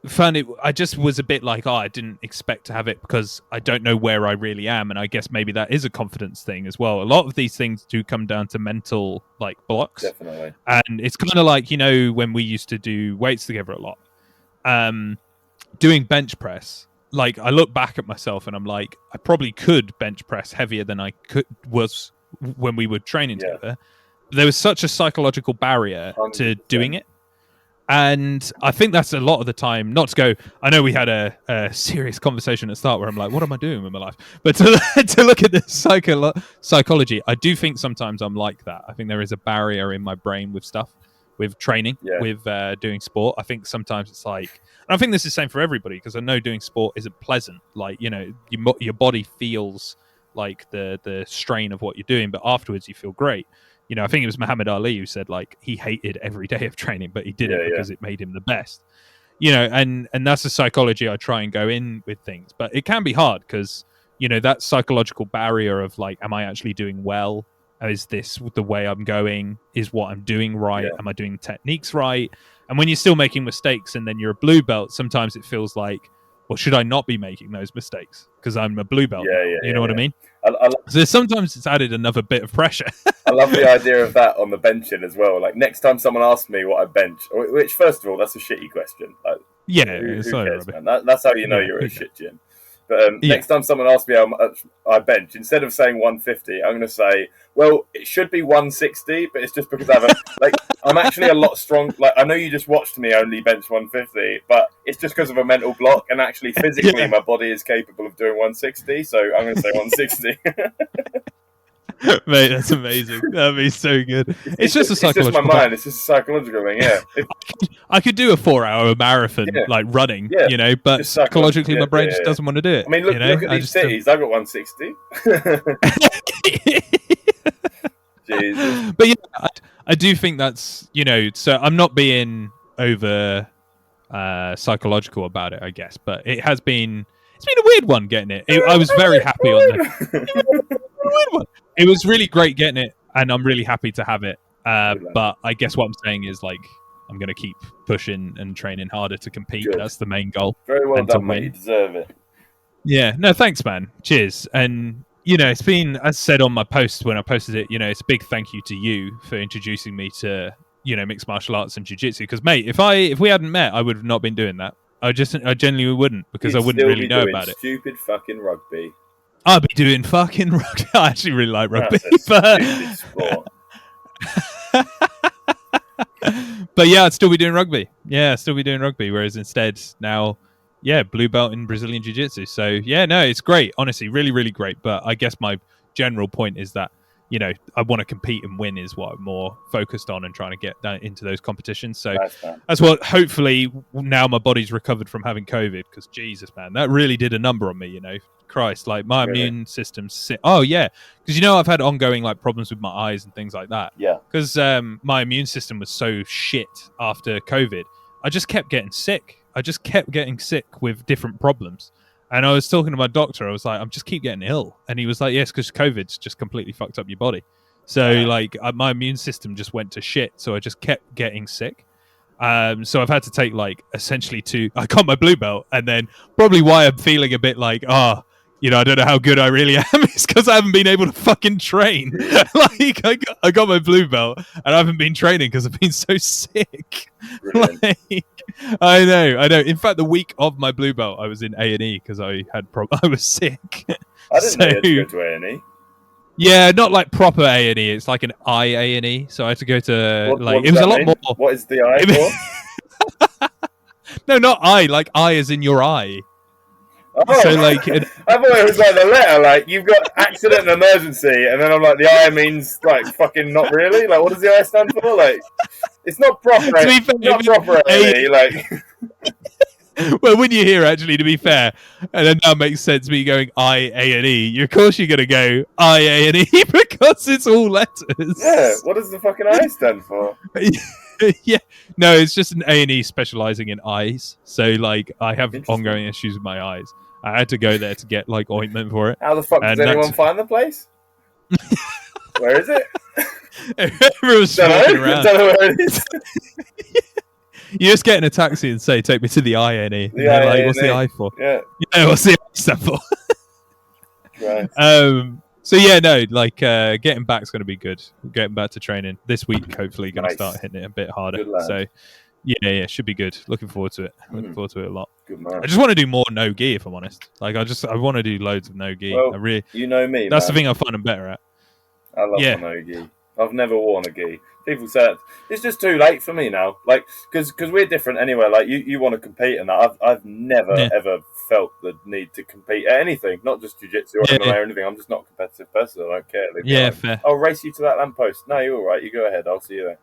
found it, I just was a bit like, I didn't expect to have it because I don't know where I really am, and I guess maybe that is a confidence thing as well. A lot of these things do come down to mental, like, blocks. Definitely. And it's kind of like, when we used to do weights together a lot, doing bench press, like, I look back at myself and I'm like, I probably could bench press heavier than I was when we were training together. But there was such a psychological barrier 100%. To doing it. And I think that's a lot of the time, not to go, I know we had a serious conversation at the start where I'm like, what am I doing with my life? But to look at the psychology, I do think sometimes I'm like that. I think there is a barrier in my brain with stuff, with training, with doing sport. I think sometimes it's like, and I think this is the same for everybody, because I know doing sport isn't pleasant. Like, your body feels like the strain of what you're doing, but afterwards you feel great. I think it was Muhammad Ali who said, like, he hated every day of training, but he did it because it made him the best. And that's the psychology I try and go in with things. But it can be hard because, that psychological barrier of, like, am I actually doing well? Is this the way I'm going? Is what I'm doing right? Am I doing techniques right? And when you're still making mistakes and then you're a blue belt, sometimes it feels like, well, should I not be making those mistakes because I'm a blue belt? You know what I mean? So sometimes it's added another bit of pressure. I love the idea of that on the benching as well. Like, next time someone asks me what I bench, which, first of all, that's a shitty question. Like, who cares, man? That's how you know you're a shit gym. But next time someone asks me how much I bench, instead of saying 150, I'm going to say, well, it should be 160, but it's just because I'm actually a lot strong. Like, I know you just watched me only bench 150, but it's just because of a mental block, and actually physically my body is capable of doing 160, so I'm going to say 160. Mate, that's amazing. That'd be so good. It's just a psychological. It's just my mind. It's just a psychological thing. Yeah. I could do a 4-hour marathon, like runing, but psychologically, my brain just doesn't want to do it. I mean, look at these cities. I got 160. Jesus. But I do think that's So I'm not being over psychological about it, I guess, but it's been a weird one getting it. I was very happy on the weird one. It was really great getting it, and I'm really happy to have it. But I guess what I'm saying is, like, I'm going to keep pushing and training harder to compete. Good. That's the main goal. Very well done, mate. You deserve it. Yeah. No, thanks, man. Cheers. And, it's been, as said on my post when I posted it, it's a big thank you to you for introducing me to, mixed martial arts and jiu-jitsu. Because mate, if we hadn't met, I would have not been doing that. I genuinely wouldn't, because I wouldn't really know about it. Stupid fucking rugby. I'd be doing fucking rugby. I actually really like rugby, stupid sport. But yeah, I'd still be doing rugby. Whereas instead now, blue belt in Brazilian jiu-jitsu. So yeah, no, it's great. Honestly, really, really great. But I guess my general point is that, I want to compete and win is what I'm more focused on, and trying to get that into those competitions. So that's what, hopefully now my body's recovered from having COVID, because Jesus, man, that really did a number on me, Christ, like my immune system's sick. Oh yeah, because I've had ongoing like problems with my eyes and things like that. Yeah, because my immune system was so shit after COVID. I just kept getting sick. With different problems. And I was talking to my doctor. I was like, I'm just keep getting ill, and he was like, yes, because COVID's just completely fucked up your body. So my immune system just went to shit. So I just kept getting sick. So I've had to take essentially I got my blue belt, and then probably why I'm feeling a bit like, I don't know how good I really am is because I haven't been able to fucking train. I got my blue belt and I haven't been training because I've been so sick. I know. In fact, the week of my blue belt, I was in A&E because I was sick. I didn't know you had to go to A&E. Yeah, not like proper A&E. It's like an eye A&E. So I had to go to what it was a lot mean? more. What is the eye for? No, not eye. Like eye as in your eye. Oh, so I thought it was like the letter, like you've got accident and emergency, and then I'm like, the I means like fucking not really. Like, what does the I stand for? Like, it's not proper. Not proper A, like. Well, when you hear, actually, to be fair, and then that makes sense. Me going I A&E, of course you're gonna go I A&E because it's all letters. Yeah. What does the fucking I stand for? Yeah, no, it's just an A&E specializing in eyes. So like, I have ongoing issues with my eyes. I had to go there to get like ointment for it. How the fuck does anyone find the place? Where is it? Everyone's walking around. Don't know where it is. You just get in a taxi and say, "Take me to the I&E." And they're like, "What's the I for?" Yeah. What's the I stand for? Right. So yeah, no, getting back's going to be good. Getting back to training this week, hopefully, going to start hitting it a bit harder. So yeah, should be good. Looking forward to it. Looking forward to it a lot. Good man. I just want to do more no gi, if I'm honest. I want to do loads of no gi. Well, you know me. That's the thing I find I'm better at. I love my no gi. I've never worn a gi. People say it's just too late for me now. Like, because we're different anyway. Like, you want to compete, and I've never ever felt the need to compete at anything, not just jiu-jitsu or MMA or anything. I'm just not a competitive person. I don't care. Fair. I'll race you to that lamppost. No, you're all right. You go ahead. I'll see you there.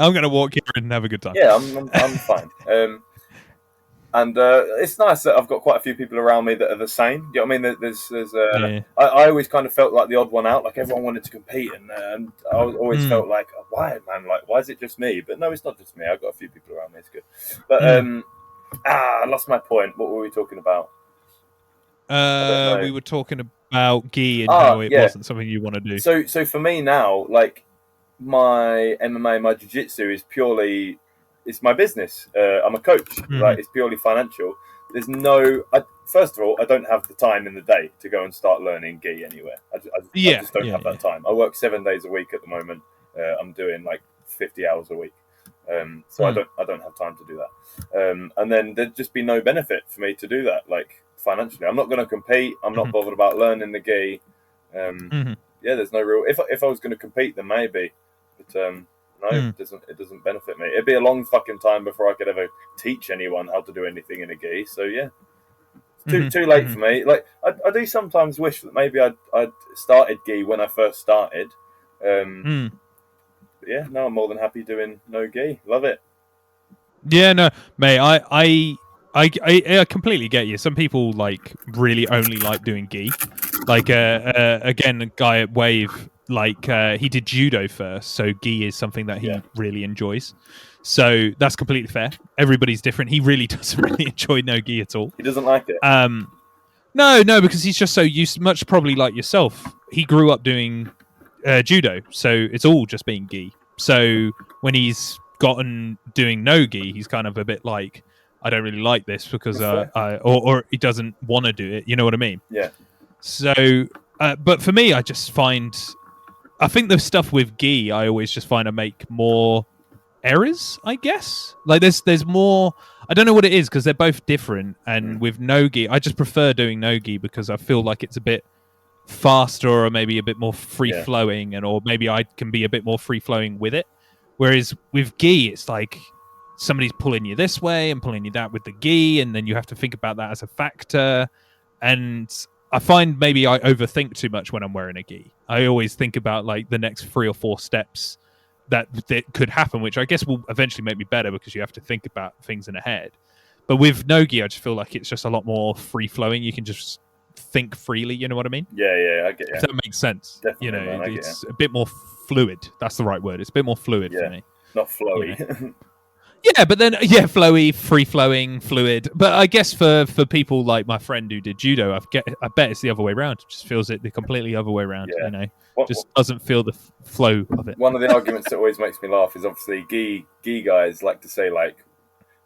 I'm gonna walk here and have a good time. Yeah, I'm fine. And it's nice that I've got quite a few people around me that are the same. You know what I mean? I always kind of felt like the odd one out. Like, everyone wanted to compete, and I always felt like, why, man? Like, why is it just me? But no, it's not just me. I've got a few people around me. It's good. But I lost my point. What were we talking about? We were talking about gi and how it wasn't something you want to do. So for me now, like, my MMA, my jiu-jitsu is purely... It's my business. I'm a coach. Right? It's purely financial. There's first of all, I don't have the time in the day to go and start learning gi anywhere. I just don't have that time. I work 7 days a week at the moment. I'm doing like 50 hours a week. So I don't have time to do that. And then there'd just be no benefit for me to do that, like, financially. I'm not going to compete. I'm not bothered about learning the gi. There's no real... If I was going to compete, then maybe. But no, it doesn't benefit me. It'd be a long fucking time before I could ever teach anyone how to do anything in a gi. So yeah, it's too late for me. Like, I do sometimes wish that maybe I'd started gi when I first started. But yeah, no, I'm more than happy doing no gi. Love it. Yeah, no, mate, I completely get you. Some people like really only like doing gi. Like again, a guy at Wave. Like he did judo first, so gi is something that he really enjoys. So that's completely fair. Everybody's different. He really doesn't really enjoy no gi at all. He doesn't like it. No, because he's just so used. Much probably like yourself. He grew up doing judo, so it's all just being gi. So when he's gotten doing no gi, he's kind of a bit like, I don't really like this because or he doesn't want to do it. You know what I mean? Yeah. So, but for me, I just find I think the stuff with gi, I always just find I make more errors, I guess. Like there's more. I don't know what it is because they're both different. And with no gi, I just prefer doing no gi because I feel like it's a bit faster or maybe a bit more free flowing, or maybe I can be a bit more free flowing with it. Whereas with gi, it's like somebody's pulling you this way and pulling you that with the gi, and then you have to think about that as a factor. And I find maybe I overthink too much when I'm wearing a gi. I always think about like the next 3 or 4 steps that could happen, which I guess will eventually make me better because you have to think about things in ahead. But with no gi, I just feel like it's just a lot more free flowing. You can just think freely. You know what I mean? Yeah, I get it. If that makes sense. Definitely, you know, man, it's a bit more fluid. That's the right word. It's a bit more fluid for me. Not flowy. You know? Yeah, but then flowy, free flowing, fluid. But I guess for people like my friend who did judo, I bet it's the other way around. It just feels it the completely other way around. You know, just doesn't feel the flow of it. One of the arguments that always makes me laugh is obviously gi guys like to say like,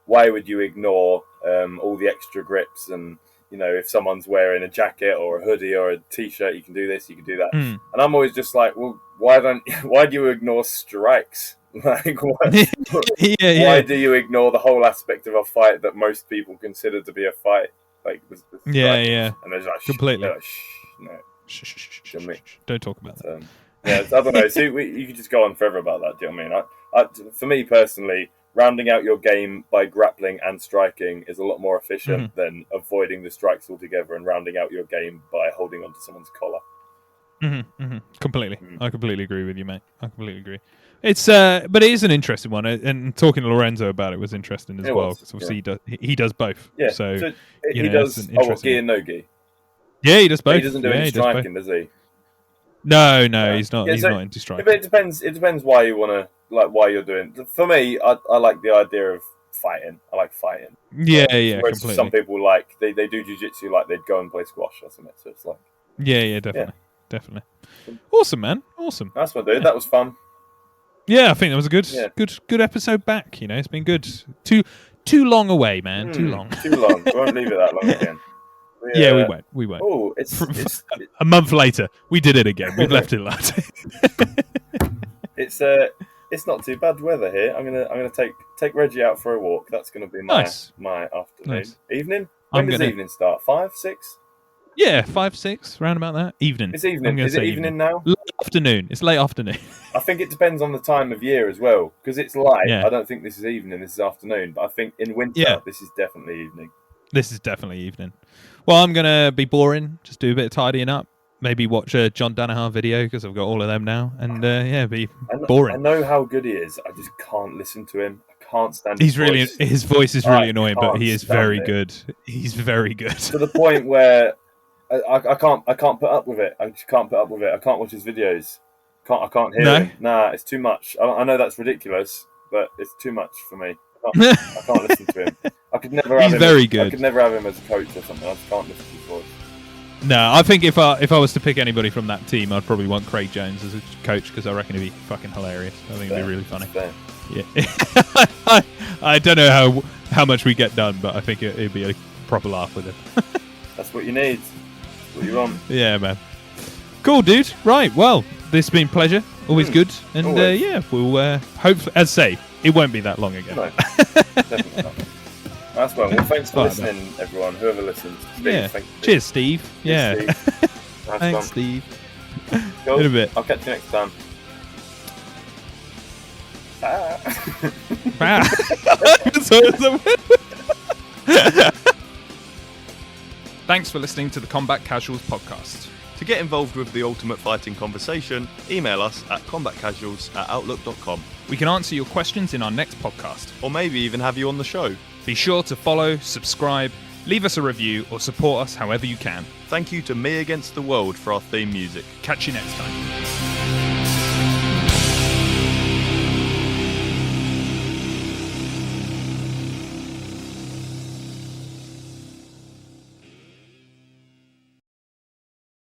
why would you ignore all the extra grips? And you know, if someone's wearing a jacket or a hoodie or a t-shirt, you can do this, you can do that. And I'm always just like, well, why do you ignore strikes? Like, why do you ignore the whole aspect of a fight that most people consider to be a fight? Like, the yeah, and there's like completely. Don't talk about that. I don't know. So you could just go on forever about that. Do you know what I mean? For me personally, rounding out your game by grappling and striking is a lot more efficient than avoiding the strikes altogether and rounding out your game by holding onto someone's collar. Completely. I completely agree with you, mate. I completely agree. It's but it is an interesting one, and talking to Lorenzo about it was interesting as well. Because obviously he does both. Yeah. So he does. Gi and no gi. Yeah, he does both. He doesn't do any striking, does he? No, he's not. He's not into striking. But it depends why you want to, like, why you're doing. For me, I like the idea of fighting. I like fighting. Yeah, whereas completely. Some people like they do jiu-jitsu like they'd go and play squash or something. So it's like. Yeah, definitely. Awesome, man. Awesome. That's my dude. That was fun. Yeah, I think that was a good episode back. You know, it's been good. Too long away, man. Too long. Too long. We won't leave it that long again. We won't. Oh, it's a month later. We did it again. We've left it last. It's not too bad weather here. I'm gonna take Reggie out for a walk. That's gonna be my afternoon. Evening. When does evening start? 5, 6? Yeah, 5, 6, round about that. Evening. It's evening. Is it evening now? Late afternoon. It's late afternoon. I think it depends on the time of year as well. Because it's light. Yeah. I don't think this is evening. This is afternoon. But I think in winter, this is definitely evening. This is definitely evening. Well, I'm going to be boring. Just do a bit of tidying up. Maybe watch a John Danaher video because I've got all of them now. And be boring. I know how good he is. I just can't listen to him. Can't stand his voice. His voice is really annoying, but he is very good. He's very good. To the point where I can't put up with it. I just can't put up with it. I can't watch his videos. I can't hear him. Nah, it's too much. I know that's ridiculous, but it's too much for me. I can't listen to him. I could never have him. He's very good. I could never have him as a coach or something. I just can't listen to his voice. No, I think if I was to pick anybody from that team, I'd probably want Craig Jones as a coach because I reckon he'd be fucking hilarious. I think it'd be really funny. Yeah. I don't know how much we get done, but I think it'd be a proper laugh with him. That's what you need. What you want. Yeah, man. Cool, dude. Right, well, this has been a pleasure. Always good. And we'll hopefully, as I say, it won't be that long again. No, definitely not. That's well. Well, thanks for listening, everyone. Whoever listens. Steve, Cheers, Steve. Cheers, Steve. Thanks, Steve. Cool. In a bit. I'll catch you next time. Thanks for listening to the Combat Casuals podcast. To get involved with the ultimate fighting conversation, email us at combatcasuals@outlook.com. We can answer your questions in our next podcast. Or maybe even have you on the show. Be sure to follow, subscribe, leave us a review, or support us however you can. Thank you to Me Against the World for our theme music. Catch you next time.